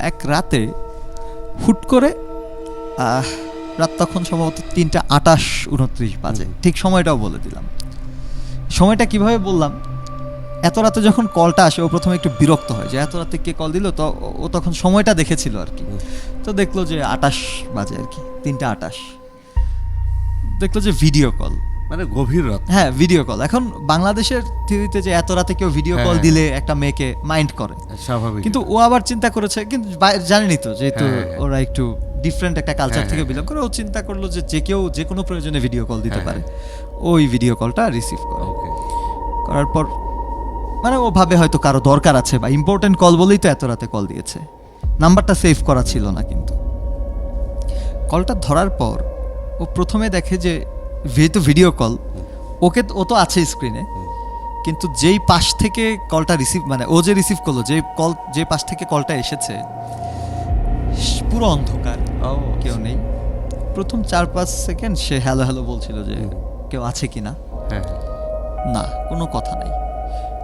এক রাতে হুট করে রাত তখন সম্ভবত ৩:২৮-২৯ বাজে, ঠিক সময়টাও বলে দিলাম। সময়টা কিভাবে বললাম, এত রাতে যখন কলটা আসে ও প্রথমে একটু বিরক্ত হয় যে এত রাতে কে কল দিল, তো ও তখন সময়টা দেখেছিল আর কি, তো দেখলো যে ২৮ বাজে আর কি, ৩:২৮, দেখলো যে ভিডিও কল, মানে গভীর রাত। হ্যাঁ ভিডিও কল। এখন বাংলাদেশের থিওরিতে যে এত রাতে কেউ ভিডিও কল দিলে একটা মেয়েকে মাইন্ড করে, স্বাভাবিক, কিন্তু ও আবার চিন্তা করেছে, কিন্তু জানেনি তো যেহেতু ওরা একটু ডিফারেন্ট একটা কালচার থেকে বিলং করে, ও চিন্তা করলো যে যে কেউ যে কোনো প্রয়োজনে ভিডিও কল দিতে পারে, ওই ভিডিও কলটা রিসিভ করে। করার পর মানে ও ভাবে হয়তো কারো দরকার আছে বা ইম্পর্টেন্ট কল বলেই তো এত রাতে কল দিয়েছে, নাম্বারটা সেভ করা ছিল না। কিন্তু কলটা ধরার পর ও প্রথমে দেখে যে যেহেতু ভিডিও কল, ও তো আছে স্ক্রিনে, কিন্তু যেই পাশ থেকে কলটা রিসিভ, মানে ও যে রিসিভ করলো, যে পাশ থেকে কলটা এসেছে পুরো অন্ধকার, কেউ নেই। প্রথম ৪-৫ সেকেন্ড সে হ্যালো হ্যালো বলছিল যে কেউ আছে কিনা, না কোনো কথা নাই।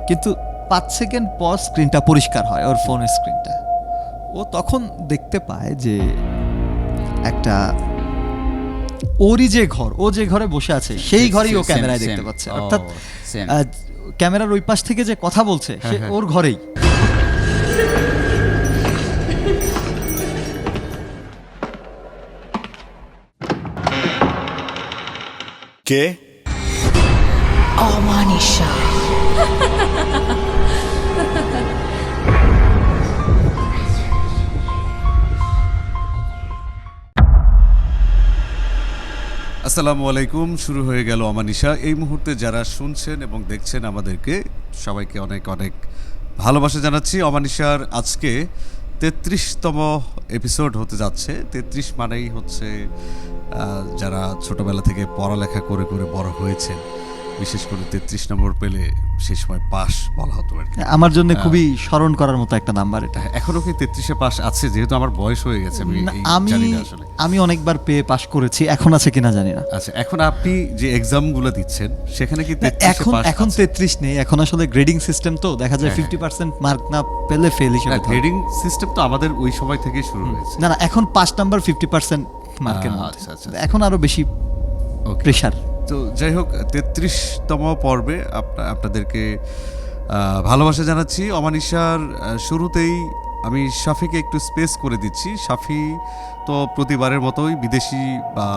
কিন্তু ৫ সেকেন্ড পর স্ক্রিনটা পরিষ্কার হয়, ওর ফোনের স্ক্রিনটা। ও তখন দেখতে পায় যে একটা ওরই যে ঘর, ও যে ঘরে বসে আছে সেই ঘরেই ও ক্যামেরায় দেখতে পাচ্ছে, অর্থাৎ ক্যামেরার ওই পাশ থেকে যে কথা বলছে সে ওর ঘরেই। কে? অমানিশা। আসসালামু আলাইকুম। শুরু হয়ে গেল অমানিশা। এই মুহূর্তে যারা শুনছেন এবং দেখছেন আমাদেরকে সবাইকে অনেক অনেক ভালোবাসা জানাচ্ছি। অমানিশার আজকে ৩৩তম এপিসোড হতে যাচ্ছে। ৩৩ মানেই হচ্ছে যারা ছোটবেলা থেকে পড়ালেখা করে করে বড় হয়েছেন, বিশেষ করে ৩৩ নম্বর পেলে সেই সময় পাস বলা হতো আর কি। আমার জন্য খুবই স্মরণ করার মতো একটা নাম্বার এটা। এখনো কি ৩৩-এ পাস আছে? যেহেতু আমার বয়স হয়ে গেছে, আমি অনেকবার পেয়ে পাস করেছি, এখন আছে কিনা জানি না। আচ্ছা, এখন আপনি যে এক্সামগুলো দিচ্ছেন সেখানে কি এখন ৩৩ নেই, এখন আসলে গ্রেডিং সিস্টেম, তো দেখা যায় 50% মার্ক না পেলে ফেল হিসেবে। গ্রেডিং সিস্টেম তো আমাদের ওই সময় থেকেই শুরু হয়েছে। না এখন পাস নাম্বার 50% মার্কের মধ্যে, এখন আরো বেশি প্রেসার। তো যাই হোক, ৩৩তম পর্বে আপনাদেরকে ভালোবাসা জানাচ্ছি। অমানিশার শুরুতেই আমি শাফিকে একটু স্পেস করে দিচ্ছি। শাফি তো প্রতিবারের মতোই বিদেশি বা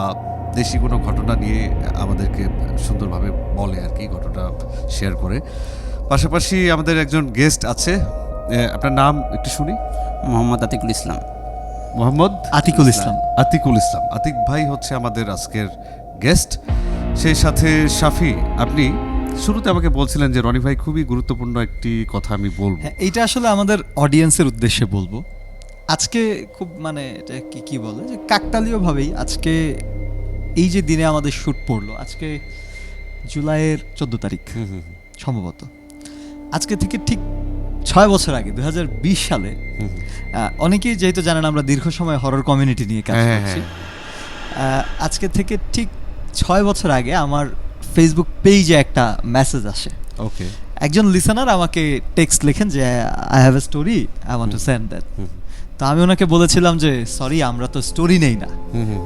দেশি কোনো ঘটনা নিয়ে আমাদেরকে সুন্দরভাবে বলে আর কি, ঘটনা শেয়ার করে। পাশাপাশি আমাদের একজন গেস্ট আছে, আপনার নাম একটু শুনি। মোহাম্মদ আতিকুল ইসলাম। মোহাম্মদ আতিকুল ইসলাম। আতিকুল ইসলাম। আতিক ভাই হচ্ছে আমাদের আজকের গেস্ট। সেই সাথে শাফি, আপনি শুরুতে আমাকে বলছিলেন যে রনি ভাই খুবই গুরুত্বপূর্ণ একটি কথা আমি বলবো। এইটা আসলে আমাদের অডিয়েন্সের উদ্দেশ্যে বলবো। আজকে খুব মানে এটা কি বলে যে কাকতালীয় ভাবেই আজকে এই যে দিনে আমাদের শুট পড়লো, আজকে জুলাইয়ের 14 তারিখ সম্ভবত। আজকে থেকে ঠিক 6 বছর আগে 2020 সালে, অনেকেই যেহেতু জানেন আমরা দীর্ঘ সময় হরর কমিউনিটি নিয়ে কাজ করছি, আজকে থেকে ঠিক 6 বছর আগে আমার ফেসবুক পেজে একটা মেসেজ আসে। ওকে, একজন লিসেনার আমাকে টেক্সট লেখেন যে I have a story, I want to send that. তো আমি ওনাকে বলেছিলাম যে সরি, আমরা তো স্টোরি নেই না,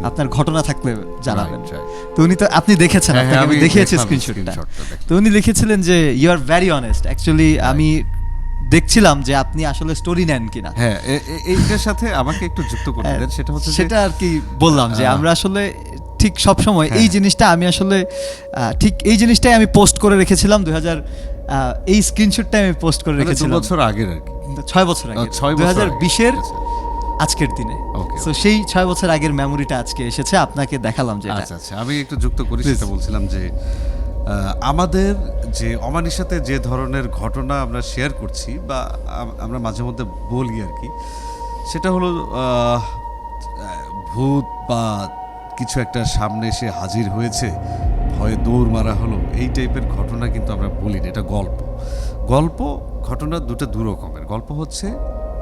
আপনার ঘটনা থাকলে জানাবেন। তো উনি তো, আপনি দেখেছেন, আমি দেখিয়েছি স্ক্রিনশটটা। তো উনি লিখেছিলেন যে you are very honest, actually আমি দেখছিলাম যে আপনি আসলে স্টোরি নেন কিনা। হ্যাঁ, এইটার সাথে আমাকে একটু যুক্ত করে দেন। সেটা হচ্ছে সেটা আর কি বললাম যে আমরা আসলে ঠিক সব সময় এই জিনিসটা, আমি আসলে ঠিক এই জিনিসটাই আমি পোস্ট করে রেখেছিলাম 2000, এই স্ক্রিনশটটা আমি পোস্ট করে রেখেছিলাম 2 বছর আগের আর কি, 6 বছর আগে, 2020-এর আজকের দিনে। তো সেই 6 বছর আগের মেমোরিটা আজকে এসেছে, আপনাকে দেখালাম যে আচ্ছা আচ্ছা, আমি একটু যুক্ত করি। সেটা বলছিলাম যে আমাদের যে অমানিশাতে যে ধরনের ঘটনা আমরা শেয়ার করছি বা আমরা মাঝে মধ্যে বলি আর কি, সেটা হলো ভূত বা কিছু একটা সামনে এসে হাজির হয়েছে, ভয়ে দৌড় মারা হলো, এই টাইপের ঘটনা কিন্তু আমরা বলি না। এটা গল্প ঘটনা দুটো দু রকমের। গল্প হচ্ছে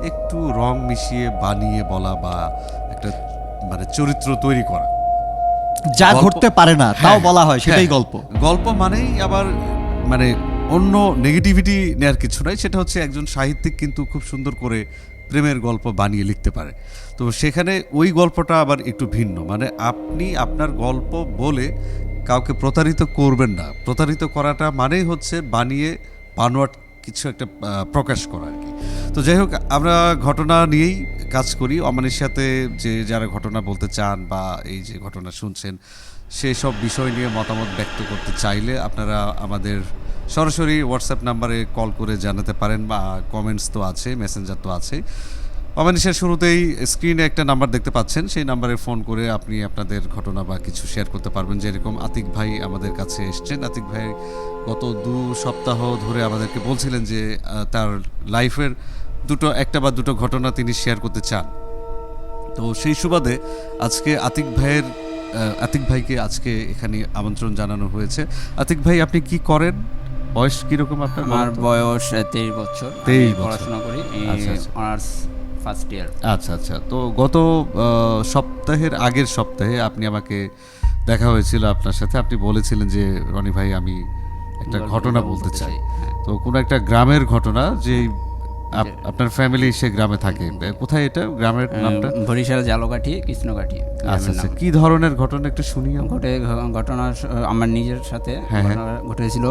একটু রং মিশিয়ে বানিয়ে বলা বা একটা মানে চরিত্র তৈরি করা, যা ঘটতে পারে না তাও বলা হয়, সেটাই গল্প। গল্প মানেই আবার মানে অন্য নেগেটিভিটি নেওয়ার কিছু নাই। সেটা হচ্ছে একজন সাহিত্যিক কিন্তু খুব সুন্দর করে প্রেমের গল্প বানিয়ে লিখতে পারে। তো সেখানে ওই গল্পটা আবার একটু ভিন্ন, মানে আপনি আপনার গল্প বলে কাউকে প্রতারিত করবেন না। প্রতারিত করাটা মানেই হচ্ছে বানোয়াট কিছু একটা প্রকাশ করা আর কি। তো যাই হোক, আমরা ঘটনা নিয়েই কাজ করি। অমানির সাথে যে যারা ঘটনা বলতে চান বা এই যে ঘটনা শুনছেন সেই সব বিষয় নিয়ে মতামত ব্যক্ত করতে চাইলে আপনারা আমাদের সরাসরি হোয়াটসঅ্যাপ নাম্বারে কল করে জানাতে পারেন, বা কমেন্টস তো আছে, মেসেঞ্জার তো আছে। অমানিশের শুরুতেই স্ক্রিনে একটা নাম্বার দেখতে পাচ্ছেন, সেই নাম্বারে ফোন করে আপনি আপনাদের ঘটনা বা কিছু শেয়ার করতে পারবেন। যেরকম আতিক ভাই আমাদের কাছে এসছেন। আতিক ভাই গত 2 সপ্তাহ ধরে আমাদেরকে বলছিলেন যে তার লাইফের একটা বা দুটো ঘটনা তিনি শেয়ার করতে চান। তো সেই সুবাদে আজকে আতিক ভাইকে আজকে এখানে আমন্ত্রণ জানানো হয়েছে। আতিক ভাই, আপনি কি করেন? বয়স কিরকম আপনার? আমার বয়স 23 বছর। 23 বছর। পড়াশোনা করি, অনার্স ফার্স্ট ইয়ার। আচ্ছা আচ্ছা। তো গত আগের সপ্তাহে আপনি আমাকে দেখা হয়েছিল আপনার সাথে। আপনি বলেছিলেন যে রনি ভাই, আমি একটা ঘটনা বলতে চাই। হ্যাঁ। তো কোন একটা গ্রামের ঘটনা, যে আপনার ফ্যামিলি সে গ্রামে থাকে। কোথায় এটা, গ্রামের নামটা? বরিশাল জালকাঠি কৃষ্ণকাঠি। আচ্ছা আচ্ছা। কি ধরনের ঘটনা একটু শুনি আমরা। ঘটনা আমার নিজের সাথে হ্যাঁ, হ্যাঁ। ঘটনা ঘটেছিল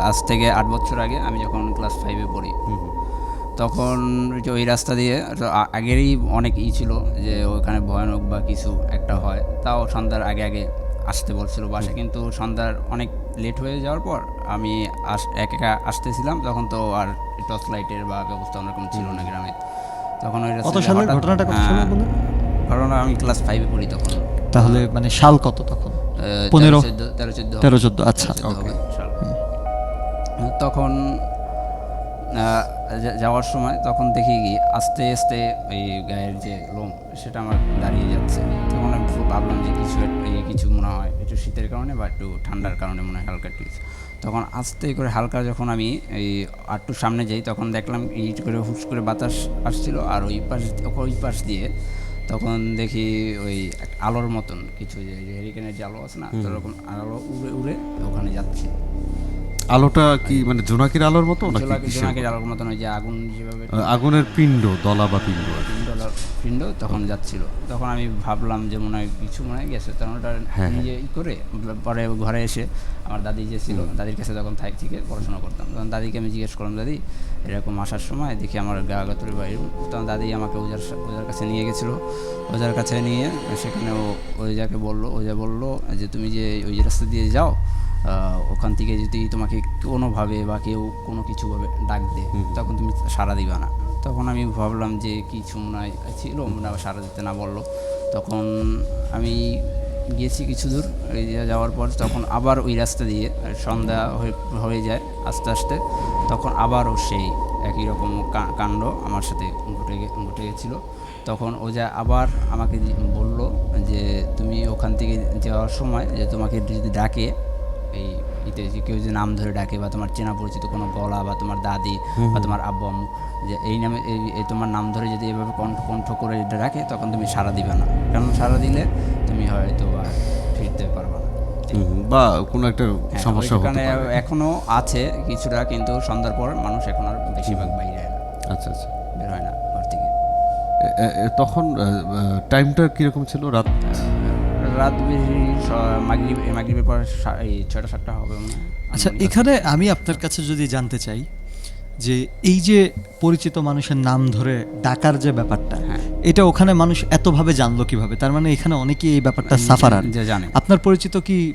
আজ থেকে 8 বছর আগে, আমি যখন ক্লাস 5-এ পড়ি। তখন যে ওই রাস্তা দিয়ে আগেরই অনেক ছিল যে ওইখানে ভয়ানক বা কিছু একটা হয়, তাও সন্ধ্যার আগে আগে আসতে বলছিল বাসা। কিন্তু সন্ধ্যার অনেক লেট হয়ে যাওয়ার পর আমি একা আসতেছিলাম, তখন তো আর টর্চ লাইটের বা ব্যবস্থা অন্যরকম ছিল না গ্রামে। তখন ওই কত সালের ঘটনাটা? কত সালে বলেন? ঘটনা আমি ক্লাস 5-এ পড়ি তখন। তাহলে মানে সাল কত তখন? 15, 13-14। আচ্ছা, ওকে। তখন যাওয়ার সময় তখন দেখি কি আস্তে আস্তে এই গায়ের যে লোম সেটা আমার দাঁড়িয়ে যাচ্ছে। তখন আমি ভাবলাম যে কিছু মনে হয় একটু শীতের কারণে বা একটু ঠান্ডার কারণে মনে হয় হালকা একটু। তখন আস্তে করে হালকা যখন আমি এই আটটু সামনে যাই, তখন দেখলাম ইট করে হুস করে বাতাস আসছিল, আর ওই পাশ দিয়ে তখন দেখি ওই আলোর মতন কিছু, যে হেরিকেনের যে আলো আছে না, ওরকম আলো উড়ে উড়ে ওখানে যাচ্ছে। আলোটা কি মানে জোনাকির আলোর মতো নাকি? জোনাকির আলোর মতন, ওই যে আগুন যেভাবে আগুনের পিণ্ড, দলা বা পিণ্ড পিণ্ড তখন যাচ্ছিল। তখন আমি ভাবলাম যে মনে হয় কিছু মনে হয় গেছে। তখন ওটা নিজে করে পরে ঘরে এসে আমার দাদি যে ছিল, দাদির কাছে তখন থেকে পড়াশোনা করতাম, তখন দাদিকে আমি জিজ্ঞেস করলাম, দাদি এরকম আসার সময় দেখি আমার গা গাতুরি বা এরকম। তখন দাদি আমাকে ওজার কাছে নিয়ে গেছিলো। ওজার কাছে নিয়ে সেখানে ওজাকে বললো যে তুমি যে ওই রাস্তা দিয়ে যাও, ওখান থেকে যদি তোমাকে কোনোভাবে বা কেউ কোনো কিছুভাবে ডাক দেয়, তখন তুমি সাড়া দিবা না। তখন আমি ভাবলাম যে কিছু মনে হয় ছিল, মনে হয় সাড়া দিতে না বললো। তখন আমি গিয়েছি কিছু দূর, ওই যাওয়ার পর তখন আবার ওই রাস্তা দিয়ে সন্ধ্যা হয়ে যায় আস্তে আস্তে। তখন আবারও সেই একই রকম কাণ্ড আমার সাথে ঘটে গেছিলো। তখন ওজা আবার আমাকে বলল যে তুমি ওখান থেকে যাওয়ার সময় যে তোমাকে যদি ডাকে, এই ইতে যে কেউ যে নাম ধরে ডাকে বা তোমার চেনা পরিচিত কোনো গলা বা তোমার দাদি বা তোমার আব্বু আম্মু, যে এই নামে এই তোমার নাম ধরে যদি এভাবে কণ্ঠ করে ডাকে, তখন তুমি সাড়া দিবে না, কারণ সাড়া দিলে তুমি হয়তো আর ফিরতে পারবে না বা কোনো একটা সমস্যা হতে পারে। এখনো আছে কিছুটা, কিন্তু সন্ধ্যার পর মানুষ এখন আর বেশিরভাগ বাইরে হয় না। আচ্ছা আচ্ছা, বের হয় না ঘর থেকে। তখন টাইমটা কিরকম ছিল? রাত মাগরিবের পর 6টা-7টা হবে মনে হয়। আচ্ছা, এখানে আমি আপনার কাছে যদি জানতে চাই যে এই যে পরিচিত মানুষের নাম ধরে ডাকার যে ব্যাপারটা, এটা ওখানে মানুষ এতভাবে জানলো কিভাবে? তার মানে এখানে অনেকেই এই ব্যাপারটা সাফারার জানে। আপনার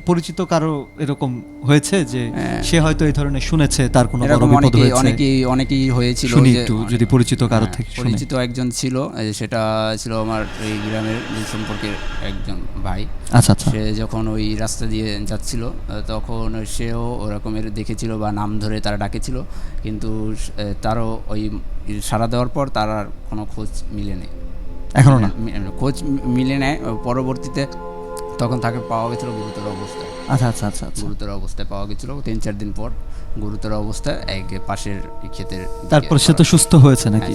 পরিচিত কারো এরকম হয়েছে যে সে হয়তো এই ধরনের শুনেছে, তার কোনো বড় বিপদ হয়েছে? অনেকেই হয়েছিল। শুনি একটু যদি পরিচিত কারো থেকে। পরিচিত একজন ছিল, সেটা ছিল আমার এই গ্রামের সম্পর্কের একজন ভাই। আচ্ছা আচ্ছা। সে যখন ওই রাস্তা দিয়ে যাচ্ছিল, তখন সেও ওরকমের দেখেছিল বা নাম ধরে তারা ডাকেছিল, কিন্তু তারও ওই সাড়া দেওয়ার পর তার আর কোনো খোঁজ মিলে নেই, এখনো না খোঁজ মিলে নেয়। পরবর্তীতে তখন তাকে পাওয়া গেছিল গুরুতর অবস্থায়। আচ্ছা আচ্ছা আচ্ছা। গুরুতর অবস্থায় পাওয়া গেছিল 3-4 দিন পর, গুরুতর অবস্থায় এক পাশের ক্ষেতের। তারপর সে তো সুস্থ হয়েছে নাকি?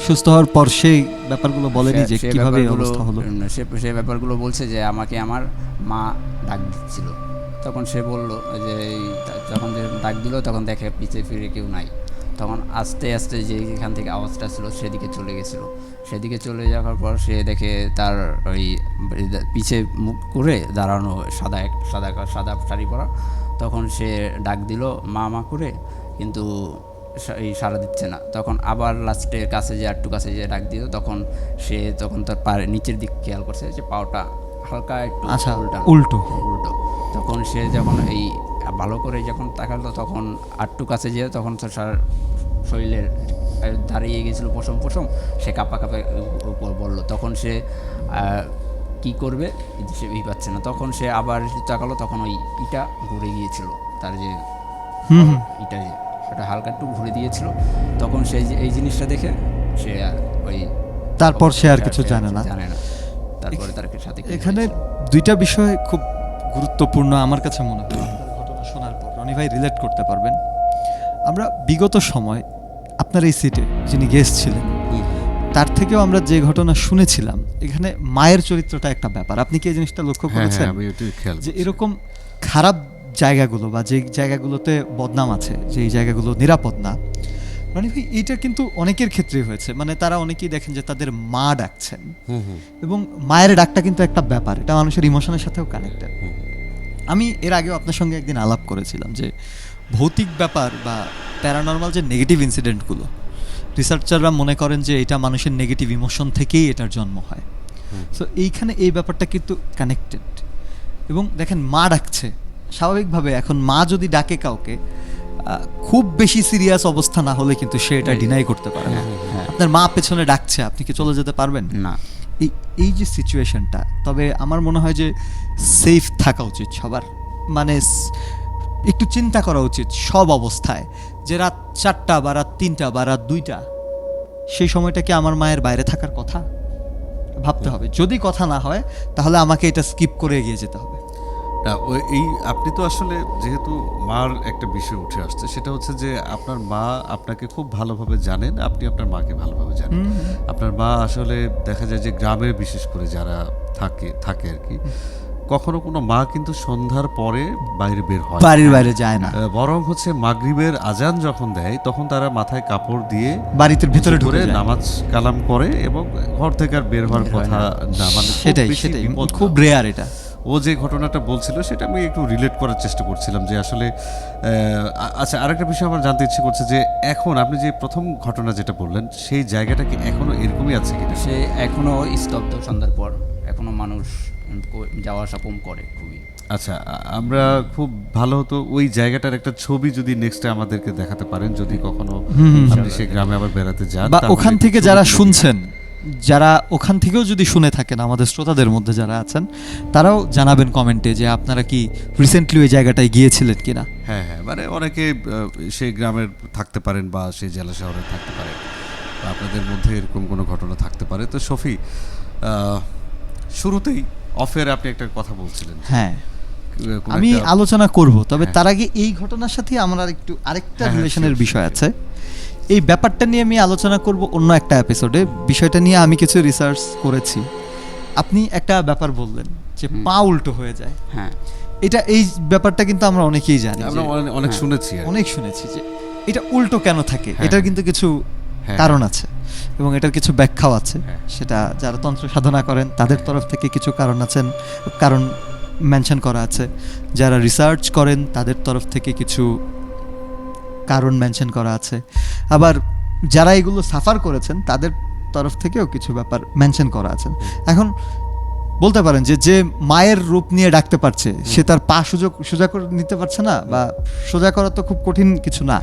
সুস্থ হওয়ার পর সেই ব্যাপারগুলো বলেনি যে কিভাবে অবস্থা হলো? সে ব্যাপারগুলো বলছে যে আমাকে আমার মা ডাক দিচ্ছিল। তখন সে বলল যে যখন যে ডাক দিল, তখন দেখে পিছে ফিরে কেউ নাই। তখন আস্তে আস্তে যেখান থেকে আওয়াজটা ছিল সেদিকে চলে গেছিলো। সেদিকে চলে যাওয়ার পর সে দেখে তার ওই পিছে মুখ করে দাঁড়ানো সাদা শাড়ি পরা। তখন সে ডাক দিল মা মা করে, কিন্তু এই সাড়া দিচ্ছে না। তখন আবার লাস্টের কাছে যে একটু কাছে যে ডাক দিল, তখন তার পায়ের নিচের দিক খেয়াল করছে যে পাওটা হালকা একটু আচ্ছা, উল্টো। তখন সে যখন এই ভালো করে যখন তাকালো, তখন আটটু কাছে যেয়ে তখন তো শরীরের দাঁড়িয়ে গেছিলো পশম, সে কাঁপা উপর বললো। তখন সে কি করবে সে পাচ্ছে না। তখন সে আবার তাকালো, তখন ওই ইটা ঘুরে গিয়েছিল, তার যে ইটা সেটা হালকা একটু ঘুরে দিয়েছিল। তখন সে এই জিনিসটা দেখে সে আর ওই তারপর সে আর কিছু জানে না। তারপরে তার সাথে এখানে দুইটা বিষয় খুব গুরুত্বপূর্ণ আমার কাছে মনে হয়। ঘটনা শোনার পর রনি ভাই রিলেট করতে পারবেন। আমরা বিগত সময় আপনার এই সিটে যিনি গেস্ট ছিলেন তার থেকেও আমরা যে ঘটনা শুনেছিলাম, এখানে মায়ের চরিত্রটা একটা ব্যাপার। আপনি কি এই জিনিসটা লক্ষ্য করেছেন যে এরকম খারাপ জায়গাগুলো বা যে জায়গাগুলোতে বদনাম আছে, যে জায়গাগুলো নিরাপদ না, মানে ভাই এইটা কিন্তু অনেকের ক্ষেত্রেই হয়েছে। মানে তারা অনেকেই দেখেন যে তাদের মা ডাকছেন, এবং মায়ের ডাকটা কিন্তু একটা ব্যাপার, এটা মানুষের ইমোশনের সাথেও কানেক্টেড। আমি এর আগেও আপনার সঙ্গে একদিন আলাপ করেছিলাম যে ভৌতিক ব্যাপার বা প্যারানর্মাল যে নেগেটিভ ইনসিডেন্টগুলো, রিসার্চাররা মনে করেন যে এটা মানুষের নেগেটিভ ইমোশন থেকেই এটার জন্ম হয়। সো এইখানে এই ব্যাপারটা কিন্তু কানেক্টেড। এবং দেখেন মা ডাকছে, স্বাভাবিকভাবে এখন মা যদি ডাকে কাউকে, খুব বেশি সিরিয়াস অবস্থা না হলে কিন্তু সে এটা ডিনাই করতে পারে না। আপনার মা পেছনে ডাকছে, আপনি কি চলে যেতে পারবেন না? এই যে সিচুয়েশনটা, তবে আমার মনে হয় যে সেফ থাকা উচিত সবার। মানে একটু চিন্তা করা উচিত সব অবস্থায়, যে রাত 4টা বা রাত 3টা বা রাত 2টা, সেই সময়টা কি আমার মায়ের বাইরে থাকার কথা? ভাবতে হবে। যদি কথা না হয় তাহলে আমাকে এটা স্কিপ করে এগিয়ে যেতে হবে। এই আপনি তো আসলে যেহেতু মার একটা বিষয় উঠে আসছে, সেটা হচ্ছে যে আপনার মা আপনাকে খুব ভালোভাবে জানেন, আপনি আপনার মাকে ভালোভাবে জানেন। আপনার মা আসলে দেখা যায় যে গ্রামের বিশেষ করে যারা থাকে আর কি, কখনো কোনো মা কিন্তু সন্ধ্যার পরে বাইরে বের হয়, বাড়ির বাইরে যায় না, বরং হচ্ছে মাগরিবের আজান যখন দেয় তখন তারা মাথায় কাপড় দিয়ে বাড়িতে ভিতরে ঢুকে নামাজ কালাম করে এবং ঘর থেকে আর বের হওয়ার কথা না। মানে সেটাই খুব রেয়ার এটা। ও যে ঘটনাটা বলছিল সেটা আমি একটু রিলেট করার চেষ্টা করছিলাম যে আসলে আচ্ছা, আরেকটা বিষয় আমার জানতে ইচ্ছে করছে যে এখন আপনি যে প্রথম ঘটনা যেটা বললেন, সেই জায়গাটা কি এখনো এরকমই আছে কিনা? সে এখনো স্তব্ধ, সন্ধ্যার পর এখনো মানুষ যাওয়া আসা কম করে খুবই। আচ্ছা, আমরা খুব ভালো হতো ওই জায়গাটার একটা ছবি যদি নেক্সট আমাদেরকে দেখাতে পারেন, যদি কখনো আপনি সেই গ্রামে আবার বেড়াতে যান, বা ওখান থেকে যারা শুনছেন, যারা ওখান থেকেও যদি শুনে থাকেন, আমাদের শ্রোতাদের মধ্যে যারা আছেন তারাও জানাবেন কমেন্টে যে আপনারা কি রিসেন্টলি ওই জায়গাটায় গিয়েছিলেন কিনা। হ্যাঁ, মানে অনেকে সেই গ্রামের থাকতে পারেন বা সেই জেলা শহরে থাকতে পারেন, বা আপনাদের মধ্যে এরকম কোনো ঘটনা থাকতে পারে। তো শফি, শুরুতেই অফের আপনি একটা কথা বলছিলেন। হ্যাঁ, আমি আলোচনা করব, তবে তার আগে এই ঘটনার সাথে আমার আরেকটা রিলেশনের বিষয় আছে। এই ব্যাপারটা নিয়ে আমি আলোচনা করব অন্য একটা এপিসোডে। বিষয়টা নিয়ে আমি কিছু রিসার্চ করেছি। আপনি একটা ব্যাপার বললেন যে পা উল্টো হয়ে যায়। হ্যাঁ, এই ব্যাপারটা কিন্তু আমরা অনেকেই জানি, আমরা অনেক শুনেছি যে এটা উল্টো কেন থাকে। এটার কিন্তু কিছু কারণ আছে এবং এটার কিছু ব্যাখ্যাও আছে। সেটা যারা তন্ত্র সাধনা করেন তাদের তরফ থেকে কিছু কারণ মেনশন করা আছে, যারা রিসার্চ করেন তাদের তরফ থেকে কিছু কারণ মেনশন করা আছে, আবার যারা এগুলো সাফার করেছেন তাদের তরফ থেকেও কিছু ব্যাপার মেনশন করা আছে। এখন বলতে পারেন যে মায়ের রূপ নিয়ে ডাকতে পারছে, সে তার পা সোজা করে নিতে পারছে না, বা সোজা করা তো খুব কঠিন কিছু না,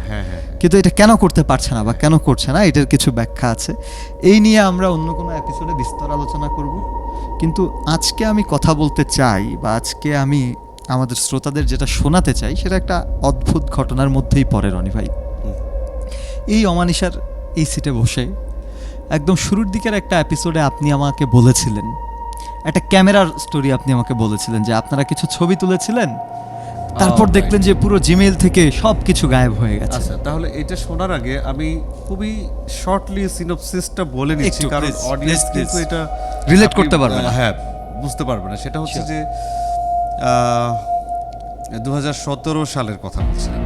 কিন্তু এটা কেন করতে পারছে না বা কেন করছে না, এটার কিছু ব্যাখ্যা আছে। এই নিয়ে আমরা অন্য কোনো এপিসোডে বিস্তর আলোচনা করব। কিন্তু আজকে আমি কথা বলতে চাই, বা আজকে আমি আমাদের শ্রোতাদের যেটা শোনাতে চাই, সেটা একটা অদ্ভুত ঘটনার মধ্যেই পড়ে রনি ভাই। এই অমানিসার এই সিটে বসে একদম শুরুর দিকের একটা এপিসোডে আপনি আমাকে বলেছিলেন, একটা ক্যামেরার স্টোরি আপনি আমাকে বলেছিলেন যে আপনারা কিছু ছবি তুলেছিলেন, তারপর দেখলেন যে পুরো জিমেইল থেকে সব কিছু গায়েব হয়ে গেছে। আচ্ছা, তাহলে এটা শোনার আগে আমি খুবই শর্টলি সিনপসিসটা বলে নিচ্ছি, কারণ অডিয়েন্স কিন্তু এটা রিলেট করতে পারবে না। হ্যাঁ, বুঝতে পারবে না। সেটা হচ্ছে যে 2017 সালের কথা বলছিলাম।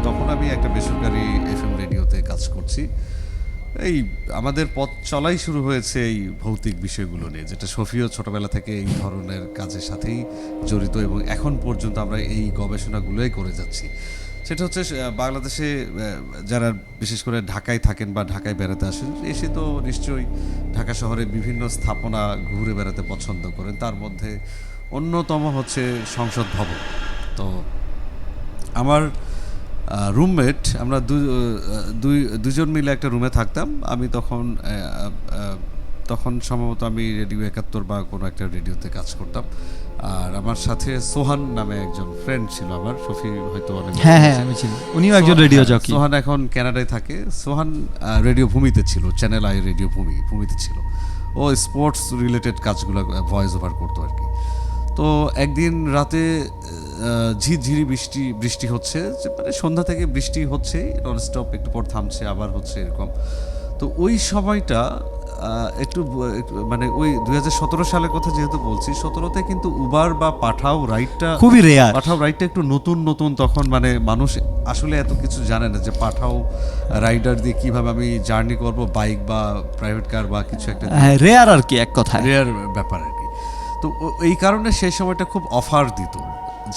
তখন আমি একটা বেসরকারি এফএম রেডিওতে কাজ করছি। এই আমাদের পথ চলাই শুরু হয়েছে এই ভৌতিক বিষয়গুলো নিয়ে, যেটা শফিও ছোটবেলা থেকে এই ধরনের কাজের সাথেই জড়িত এবং এখন পর্যন্ত আমরা এই গবেষণাগুলোই করে যাচ্ছি। সেটা হচ্ছে বাংলাদেশে যারা বিশেষ করে ঢাকায় থাকেন বা ঢাকায় বেড়াতে আসেন, এসে তো নিশ্চয়ই ঢাকা শহরে বিভিন্ন স্থাপনা ঘুরে বেড়াতে পছন্দ করেন। তার মধ্যে অন্যতম হচ্ছে সংসদ ভবন। তো আমার রুমমেট, আমরা দুজন মিলে একটা রুমে থাকতাম। আমি তখন সম্ভবত আমি রেডিও 71 বা কোনো একটা রেডিওতে কাজ করতাম। আর আমার সাথে সোহান নামে একজন ফ্রেন্ড ছিল আমার, শফি হয়তো অনেক, হ্যাঁ আমি চিনি, উনিও একজন রেডিও জকি। সোহান এখন কানাডায় থাকে। সোহান রেডিও ভূমিতে ছিল, চ্যানেল আই রেডিও ভূমিতে ছিল। ও স্পোর্টস রিলেটেড কাজগুলো ভয়েস ওভার করতো আর কি। তো একদিন রাতে ঝিরঝিরি বৃষ্টি হচ্ছে, মানে সন্ধ্যা থেকে বৃষ্টি হচ্ছে ননস্টপ, একটু পর থামছে আবার হচ্ছে এরকম। তো ওই সময়টা একটু মানে ওই 2017 সালের কথা যেহেতু বলছি, 17তে কিন্তু উবার বা পাঠাও রাইডটা খুবই রেয়ার। পাঠাও রাইডটা একটু নতুন তখন, মানে মানুষ আসলে এত কিছু জানে না যে পাঠাও রাইডার দিয়ে কিভাবে আমি জার্নি করব, বাইক বা প্রাইভেট কার বা কিছু একটা, রেয়ার আর কি, এক কথায় রেয়ার ব্যাপার আর কি। তো এই কারণে সেই সময়টা খুব অফার দিত,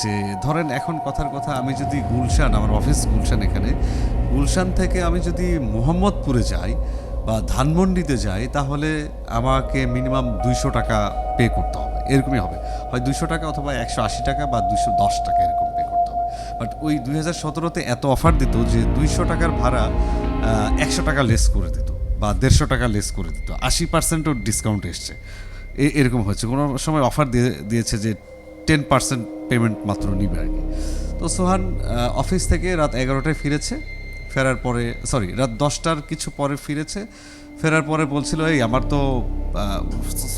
যে ধরেন এখন কথার কথা, আমি যদি গুলশান, আমার অফিস গুলশান, এখানে গুলশান থেকে আমি যদি মোহাম্মদপুরে যাই বা ধানমন্ডিতে যাই, তাহলে আমাকে মিনিমাম 200 টাকা পে করতে হবে, এরকমই হবে, হয় 200 টাকা অথবা 180 টাকা বা 210 টাকা এরকম পে করতে হবে। বাট ওই 2017তে এত অফার দিত যে 200 টাকার ভাড়া 100 টাকা লেস করে দিত বা 150 টাকা লেস করে দিত, 80%ও ডিসকাউন্ট এসছে, এরকম হয়েছে। কোনো সময় অফার দিয়েছে যে 10% পেমেন্ট মাত্র নিবে আর কি। তো সোহান অফিস থেকে রাত 11টায় ফিরেছে, ফেরার পরে রাত 10টার কিছু পরে ফিরেছে। ফেরার পরে বলছিল, এই আমার তো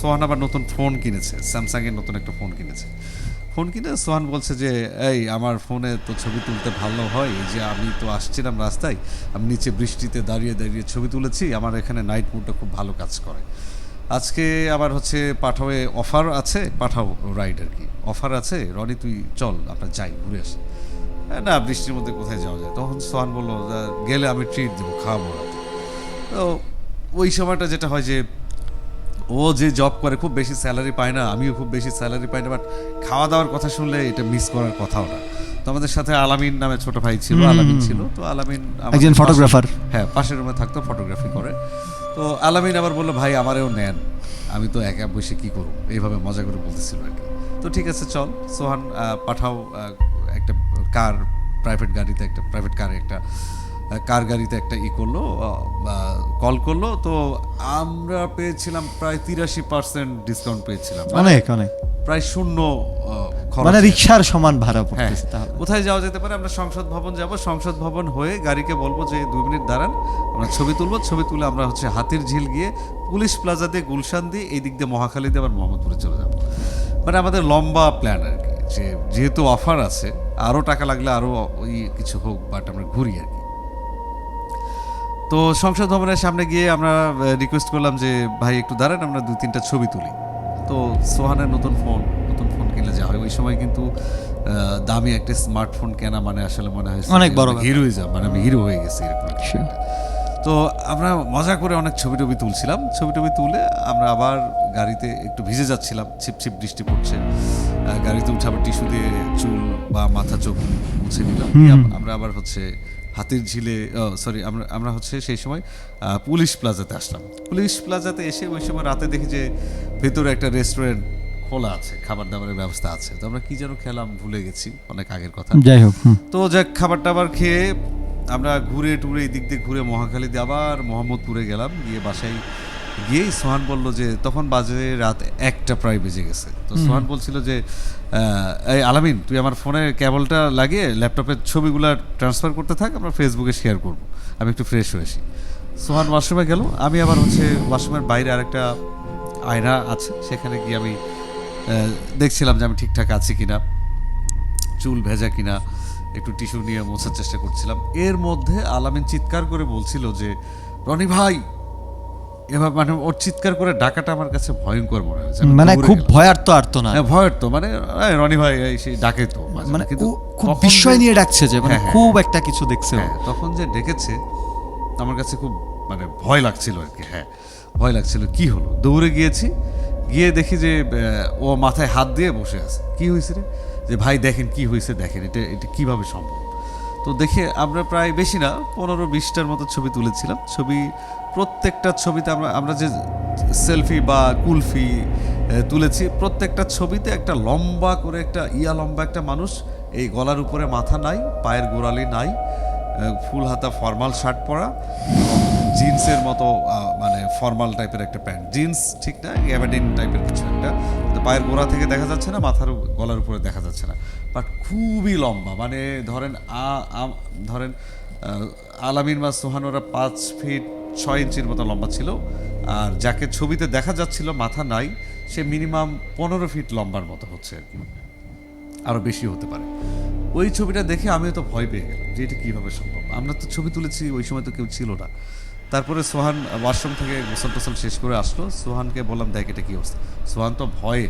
সোহান আবার নতুন ফোন কিনেছে, স্যামসাংয়ের নতুন একটা ফোন কিনেছে। ফোন কিনে সোহান বলছে যে, এই আমার ফোনে তো ছবি তুলতে ভালো হয়, এই যে আমি তো আসছিলাম রাস্তায়, আমি নিচে বৃষ্টিতে দাঁড়িয়ে দাঁড়িয়ে ছবি তুলেছি, আমার এখানে নাইট মুডটা খুব ভালো কাজ করে। আজকে আবার হচ্ছে পাঠাওয়ে অফার আছে, পাঠাও রাইড আর কি, অফার আছে, রনি তুই চল আমরা যাই ঘুরে আসি। না বৃষ্টির মধ্যে কোথায় যাওয়া যায়? তখন সোহান বললো, গেলে আমি ট্রিট দেবো, খাওয়াবো রাতে। তো ওই সময়টা যেটা হয় যে, ও যে জব করে খুব বেশি স্যালারি পায় না, আমিও খুব বেশি স্যালারি পাই না, বাট খাওয়া দাওয়ার কথা শুনলে এটা মিস করার কথাও না। তো আমাদের সাথে আলামিন নামে ছোট ভাই ছিল, আলামিন ছিল। তো আলামিন একজন ফটোগ্রাফার, হ্যাঁ পাশের রুমে থাকতো, ফটোগ্রাফি করে। তো আলামিন আবার বললো, ভাই আমারেও নেন, আমি তো একা বসে কি করবো, এইভাবে মজা করে বলতেছিল আর কি। তো ঠিক আছে চল। সোহান পাঠাও একটা কার, প্রাইভেট গাড়িতে, একটা প্রাইভেট কারে, একটা কার গাড়িতে একটা করলো, কল করলো। তো আমরা পেয়েছিলাম প্রায় 83% ডিসকাউন্ট পেয়েছিলাম, অনেক প্রায় শূন্য মানে রিকশার সমান ভাড়া পড়তেছে। হ্যাঁ, কোথায় যাওয়া যেতে পারে? আমরা সংসদ ভবন যাব, সংসদ ভবন হয়ে গাড়িকে বলবো যে 2 মিনিট দাঁড়ান, আমরা ছবি তুলবো, ছবি তুলে আমরা হচ্ছে হাতির ঝিল গিয়ে পুলিশ প্লাজা দিয়ে, গুলশান দিয়ে, এই দিক দিয়ে মহাখালী দিয়ে আবার মোহাম্মদপুরে চলে যাবো। মানে আমাদের লম্বা প্ল্যান আর কি, যে যেহেতু অফার আছে, আরও টাকা লাগলে আরও ওই কিছু হোক, বাট আমরা ঘুরি আর কি। তো সংসদ ভবনের সামনে গিয়ে আমরা রিকোয়েস্ট করলাম যে, ভাই একটু দাঁড়ান, আমরা 2-3টা ছবি তুলি। তো সোহানের নতুন ফোন কিনলে যা হয়, ওই সময় কিন্তু দামি একটা স্মার্টফোন কেনা মানে আসলে মনে হয় অনেক বড় হিরোইজম, মানে আমি হিরো হয়ে গেছি এরকম। তো আমরা মজা করে অনেক ছবি তুলছিলাম। ছবি তুলে আমরা আবার গাড়িতে একটু ভিজে যাচ্ছিলাম, ছিপছিপ বৃষ্টি পড়ছে, গাড়িতে উঠে আবার টিস্যু দিয়ে চুল বা মাথা চোখ মুছে নিলাম। আমরা আবার হচ্ছে হাতির ঝিলে, আমরা হচ্ছে সেই সময় পুলিশ প্লাজাতে আসলাম। পুলিশ প্লাজাতে এসে ওই সময় রাতে দেখি যে ভেতরে একটা রেস্টুরেন্ট খোলা আছে, খাবার দাবারের ব্যবস্থা আছে। তো আমরা কি যেন খেলাম, ভুলে গেছি, অনেক আগের কথা, যাই হোক। তো যাক, খাবার টাবার খেয়ে আমরা ঘুরে টুরে এই দিক দিয়ে ঘুরে মহাখালী দিয়ে আবার মোহাম্মদপুরে গেলাম। গিয়ে বাসায় গিয়েই সোহান বলল যে, তখন বাজে রাত 1টা প্রায় বেজে গেছে। তো সোহান বলছিল যে, এই আলামিন তুই আমার ফোনের কেবলটা লাগিয়ে ল্যাপটপের ছবিগুলো ট্রান্সফার করতে থাক, আমরা ফেসবুকে শেয়ার করব, আমি একটু ফ্রেশ হয়ে আসি। সোহান ওয়াশরুমে গেল, আমি আবার হচ্ছে ওয়াশরুমের বাইরে আরেকটা আয়না আছে, সেখানে গিয়ে আমি দেখছিলাম যে আমি ঠিকঠাক আছি কিনা, চুল ভেজা কিনা, একটু টিস্যু নিয়ে মোছার চেষ্টা করছিলাম। এর মধ্যে আলামিন চিৎকার করে বলছিল যে, রনি ভাই, এবার মানে ওর চিৎকার করে ডাকাটা আমার কাছে ভয়ঙ্কর মনে হয়েছে, মানে খুব ভয়ার্ত না, ভয়ার্ত, মানে রনি ভাই সেই ডাকে তো, মানে কিন্তু খুব বিস্ময় নিয়ে ডাকছে যে মানে খুব একটা কিছু দেখছে। তখন যে ডেকেছে, আমার কাছে খুব মানে ভয় লাগছিল আর কি, হ্যাঁ ভয় লাগছিল। কি হলো, দৌড়ে গিয়েছি, গিয়ে দেখি যে ও মাথায় হাত দিয়ে বসে আছে। কি হয়েছে রে, যে ভাই দেখেন কি হয়েছে, দেখেন এটা এটা কীভাবে সম্ভব। তো দেখে আমরা প্রায় বেশি না 15-20টার মতো ছবি তুলেছিলাম। ছবি প্রত্যেকটা ছবিতে আমরা যে সেলফি বা কুলফি তুলেছি, প্রত্যেকটা ছবিতে একটা লম্বা করে একটা লম্বা একটা মানুষ, এই গলার উপরে মাথা নাই, পায়ের গোড়ালি নাই, ফুল হাতা ফর্মাল শার্ট পরা, জিন্সের মতো মানে ফর্মাল টাইপের একটা প্যান্ট, জিন্স ঠিক না, গ্যাবার্ডিন টাইপের কিছু একটা, পায়ের গোড়া থেকে দেখা যাচ্ছে না, মাথার গলার উপরে দেখা যাচ্ছে না, বাট খুবই লম্বা। মানে ধরেন আলামিন বা সোহান ওরা 5 ফিট 6 ইঞ্চির মতো লম্বা ছিল, আর যাকে ছবিতে দেখা যাচ্ছিল মাথা নাই, সে মিনিমাম 15 ফিট লম্বার মতো হচ্ছে আর কি, আরও বেশি হতে পারে। ওই ছবিটা দেখে আমিও তো ভয় পেয়ে গেলাম যে এটা কীভাবে সম্ভব। আমরা তো ছবি তুলেছি, ওই সময় তো কেউ ছিল না। তারপরে সোহান ওয়াশরুম থেকে গোসল টোসল শেষ করে আসলো, সোহানকে বললাম দেখ এটা কী অবস্থা। সোহান তো ভয়ে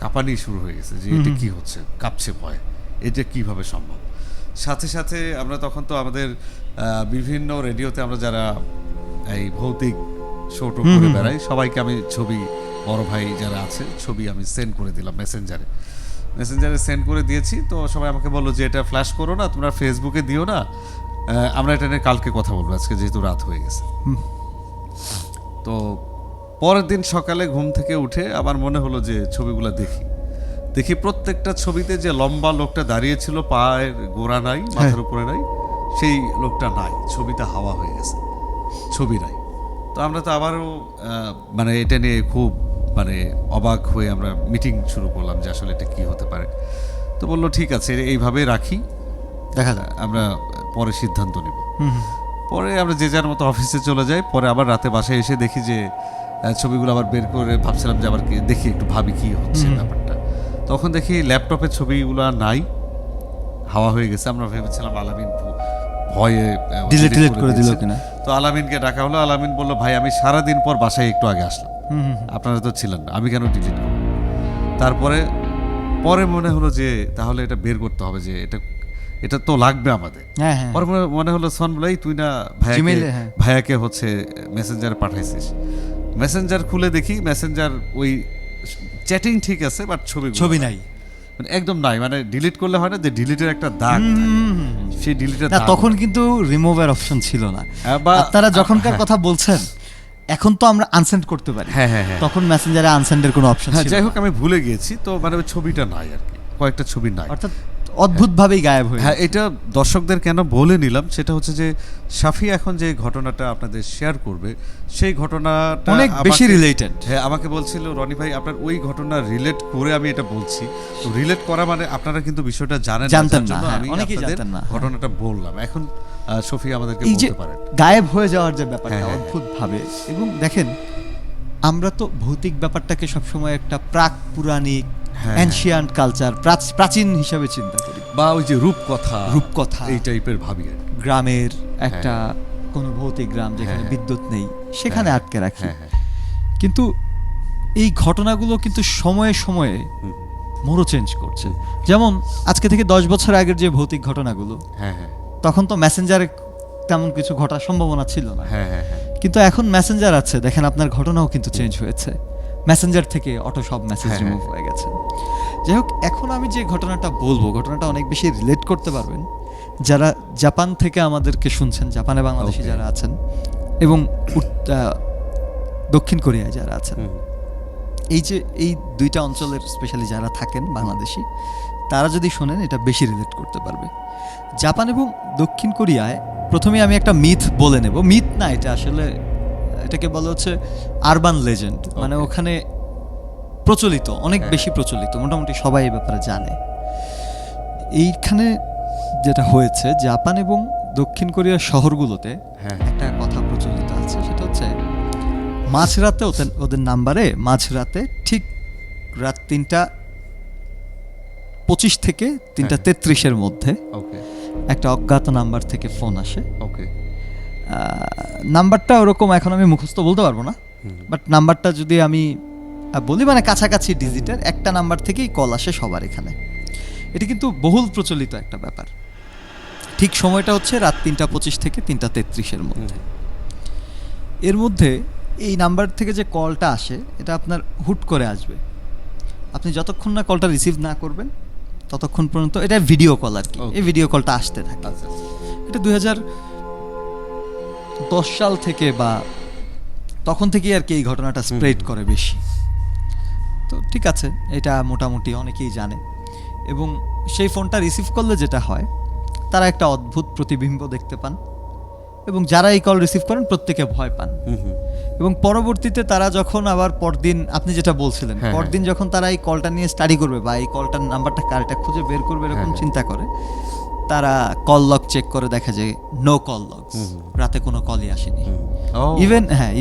কাঁপানি শুরু হয়ে গেছে যে এটা কী হচ্ছে, কাঁপছে ভয়ে, এটা কীভাবে সম্ভব। সাথে সাথে আমরা তখন তো আমাদের বিভিন্ন রেডিওতে আমরা যারা এই ভৌতিক শোটো করে বেড়াই, সবাইকে আমি ছবি, বড় ভাই যারা আছে, ছবি আমি সেন্ড করে দিলাম মেসেঞ্জারে সেন্ড করে দিয়েছি। তো সবাই আমাকে বললো যে এটা ফ্ল্যাশ করো না, তোমরা ফেসবুকে দিও না, আমরা এটা নিয়ে কালকে কথা বলবো, আজকে যেহেতু রাত হয়ে গেছে। তো পরের দিন সকালে ঘুম থেকে উঠে আমার মনে হলো যে ছবিগুলো দেখি প্রত্যেকটা ছবিতে যে লম্বা লোকটা দাঁড়িয়েছিল, পায়ের গোড়া নাই, মাথার উপরে নাই, সেই লোকটা নাই, ছবিটা হাওয়া হয়ে গেছে, ছবি নাই। তো আমরা তো আবারও মানে এটা নিয়ে খুব মানে অবাক হয়ে আমরা মিটিং শুরু করলাম যে আসলে এটা কি হতে পারে। তো বললো ঠিক আছে এইভাবে রাখি, দেখা যায় আমরা পরে সিদ্ধান্ত নিব। পরে আমরা যে যার মতো অফিসে চলে যাই। পরে আবার রাতে বাসায় এসে দেখি যে ছবিগুলো আবার বের করে ভাবছিলাম যে আবার দেখি একটু ভাবি কি হচ্ছে ব্যাপারটা। তখন দেখি ল্যাপটপের ছবিগুলো নাই, হাওয়া হয়ে গেছে। আমরা ভেবেছিলাম আলামিন ভয়ে ডিলিট করে দিল কিনা। তো আলামিনকে ডাকা হলো, আলামিন বলল ভাই আমি সারাদিন পর বাসায় একটু আগে আসলাম, আপনারা তো ছিলেন না, আমি কেন ডিলিট করব। তারপরে মনে হলো যে তাহলে এটা বের করতে হবে, যে এটা তো লাগবে আমাদের। পরে মনে হলো সোহান বলাই তুই না ভাইয়াকে হচ্ছে মেসেঞ্জারে পাঠাইছিস। মেসেঞ্জার খুলে দেখি মেসেঞ্জার ওই চ্যাটিং ঠিক আছে, বাট ছবি নাই, মানে একদম নাই। মানে ডিলিট করলে হয় না যে ডিলিটের একটা দাগ, সেই ডিলিটের দাগ। তখন কিন্তু রিমুভের অপশন ছিল না। আপনারা যখনকার কথা বলছেন, এখন তো আমরা আনসেন্ড করতে পারি, তখন মেসেঞ্জারে আনসেন্ডের কোনো অপশন ছিল না। যাই হোক আমি ভুলে গিয়েছি, তো মানে ছবিটা নাই আর কি, কয়েকটা ছবি নাই, অর্থাৎ অদ্ভুতভাবেই গায়েব হয়ে। হ্যাঁ, এটা দর্শকদের কেন বলে নিলাম সেটা হচ্ছে যে শাফি এখন যে ঘটনাটা আপনাদের শেয়ার করবে, সেই ঘটনাটা অনেক বেশি রিলেটেড। হ্যাঁ, আমাকে বলছিল রনি ভাই আপনার ওই ঘটনা রিলেট করে আমি এটা বলছি। তো রিলেট করা মানে আপনারা কিন্তু বিষয়টা জানতেন না, আমি আপনাদের ঘটনাটা বললাম। এখন শফি আমাদেরকে বলতে পারেন গায়েব হয়ে যাওয়ার যে ব্যাপারটা অদ্ভুত ভাবে। এবং দেখেন আমরা তো ভৌতিক ব্যাপারটাকে সবসময় একটা প্রাক পুরাণিক অ্যানশিয়ান্ট কালচার, প্রাচীন হিসাবে চিন্তা করি, বা ওই যে রূপকথা এই টাইপের ভাবি। গ্রামের একটা কোনো ভৌতিক গ্রাম যেখানে বিদ্যুৎ নেই, সেখানে আটকে রাখি। কিন্তু এই ঘটনাগুলো কিন্তু সময়ে সময়ে মোড় চেঞ্জ করছে। যেমন আজকে থেকে 10 বছর আগের যে ভৌতিক ঘটনাগুলো, তখন তো মেসেঞ্জারে তেমন কিছু ঘটার সম্ভাবনা ছিল না, কিন্তু এখন মেসেঞ্জার আছে, দেখেন আপনার ঘটনাও কিন্তু চেঞ্জ হয়েছে। মেসেঞ্জার থেকে অটো সব মেসেজ রিমুভ হয়ে গেছে। যাই হোক, এখন আমি যে ঘটনাটা বলবো, ঘটনাটা অনেক বেশি রিলেট করতে পারবেন যারা জাপান থেকে আমাদেরকে শুনছেন, জাপানে বাংলাদেশি যারা আছেন এবং দক্ষিণ কোরিয়ায় যারা আছেন। এই যে এই দুইটা অঞ্চলের স্পেশালি যারা থাকেন বাংলাদেশি, তারা যদি শোনেন এটা বেশি রিলেট করতে পারবে। জাপান এবং দক্ষিণ কোরিয়ায় প্রথমে আমি একটা মিথ বলে নেব। মিথ না, এটা আসলে এটাকে বলা হচ্ছে আরবান লেজেন্ড। মানে ওখানে প্রচলিত, অনেক বেশি প্রচলিত, মোটামুটি সবাই এই ব্যাপারে জানে। এইখানে যেটা হয়েছে, জাপান এবং দক্ষিণ কোরিয়ার শহরগুলোতে একটা কথা প্রচলিত আছে, সেটা হচ্ছে মাঝরাতে ওদের নাম্বারে মাঝরাতে ঠিক রাত 3:25 থেকে 3:33 মধ্যে একটা অজ্ঞাত নাম্বার থেকে ফোন আসে। নাম্বারটা ওরকম এখন আমি মুখস্থ বলতে পারবো না, বাট নাম্বারটা যদি আমি বলি, মানে কাছাকাছি ডিজিটের একটা নাম্বার থেকেই কল আসে সবার এখানে। এটা কিন্তু বহুল প্রচলিত একটা ব্যাপার। ঠিক সময়টা হচ্ছে রাত 3:25 থেকে 3:33-এর মধ্যে। এর মধ্যে এই নাম্বার থেকে যে কলটা আসে এটা আপনার হুট করে আসবে, আপনি যতক্ষণ না কলটা রিসিভ না করবেন ততক্ষণ পর্যন্ত, এটা ভিডিও কল আর কি, এই ভিডিও কলটা আসতে থাকে। এটা 2010 সাল থেকে বা তখন থেকেই আর কি এই ঘটনাটা স্প্রেড করে বেশি। তো ঠিক আছে, এটা মোটামুটি অনেকেই জানে। এবং সেই ফোনটা রিসিভ করলে যেটা হয়, তারা একটা অদ্ভুত প্রতিবিম্ব দেখতে পান এবং যারা এই কল রিসিভ করেন প্রত্যেকে ভয় পান। এবং পরবর্তীতে তারা যখন আবার পরদিন, আপনি যেটা বলছিলেন, পরদিন যখন তারা এই কলটা নিয়ে স্টাডি করবে বা এই কলটার নাম্বারটা কারটা খুঁজে বের করবে এরকম চিন্তা করে, তারা কল লগ চেক করে দেখে যে নো কল লগস, রাতে কোনো কলই আসেনি।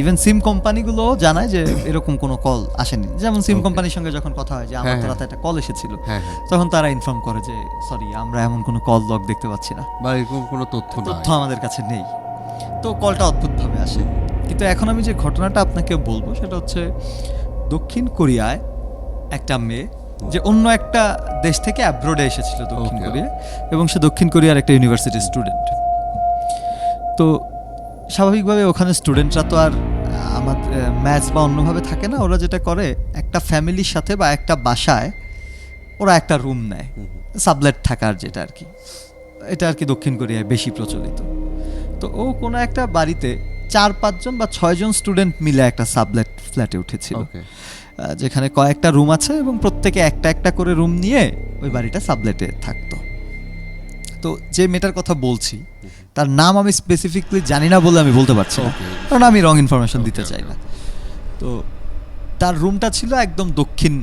ইভেন সিম কোম্পানিগুলো জানায় যে এরকম কোনো কল আসেনি। যেমন সিম কোম্পানির সঙ্গে যখন কথা হয় যে আমার তো রাতে একটা কল এসেছিল, তখন তারা ইনফর্ম করে যে সরি, আমরা এমন কোনো কল লগ দেখতে পাচ্ছি না বা এরকম কোনো তথ্য আমাদের কাছে নেই। তো কলটা অদ্ভুতভাবে আসে। কিন্তু এখন আমি যে ঘটনাটা আপনাকে বলবো সেটা হচ্ছে দক্ষিণ কোরিয়ায় একটা মেয়ে যে অন্য একটা দেশ থেকে অ্যাব্রোডে এসেছিল দক্ষিণ কোরিয়া, এবং সে দক্ষিণ কোরিয়ার একটা ইউনিভার্সিটির স্টুডেন্ট। তো স্বাভাবিকভাবে ওখানে স্টুডেন্টরা তো আর আমাদের ম্যাচ বা অন্যভাবে থাকে না, ওরা যেটা করে একটা ফ্যামিলির সাথে বা একটা বাসায় ওরা একটা রুম নেয়, সাবলেট থাকার, যেটা আর কি, এটা আর কি দক্ষিণ কোরিয়ায় বেশি প্রচলিত। তো ও কোনো একটা বাড়িতে 4-5 জন বা 6 জন স্টুডেন্ট মিলে একটা সাবলেট ফ্ল্যাটে উঠেছিল, যেখানে কয়েকটা রুম আছে এবং প্রত্যেকে একটা একটা করে রুম নিয়ে ওই বাড়িটা সাবলেটে থাকতো। তো যে মেয়েটার কথা বলছি তার নাম আমি স্পেসিফিকলি জানি না বলে আমি বলতে পারছি না, কারণ আমি রং ইনফরমেশন দিতে চাই না। তো তার রুমটা ছিল একদম দক্ষিণ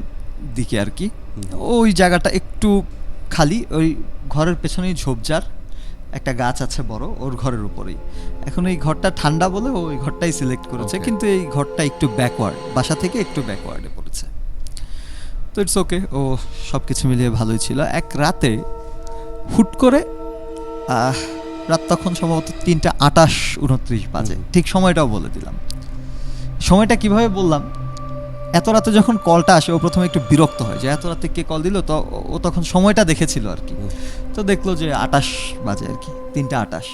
দিকে আর কি, ওই জায়গাটা একটু খালি, ওই ঘরের পেছনেই ঝোপঝাড়, একটা গাছ আছে বড় ওর ঘরের উপরেই। এখন এই ঘরটা ঠান্ডা বলে ও ওই ঘরটাই সিলেক্ট করেছে, কিন্তু এই ঘরটা একটু ব্যাকওয়ার্ড, বাসা থেকে একটু ব্যাকওয়ার্ডে পড়েছে। তো ইটস ওকে, ও সব কিছু মিলিয়ে ভালোই ছিল। এক রাতে হুট করে রাত তখন সম্ভবত 3:28-29 বাজে, ঠিক সময়টাও বলে দিলাম। সময়টা কিভাবে বললাম, এত রাতে যখন কলটা আসে ও প্রথমে একটু বিরক্ত হয় যে এত রাতে কে কল দিল, তো ও তখন সময়টা দেখেছিল আর কি। তো দেখলো যে 28 বাজে আর কি, 3:28,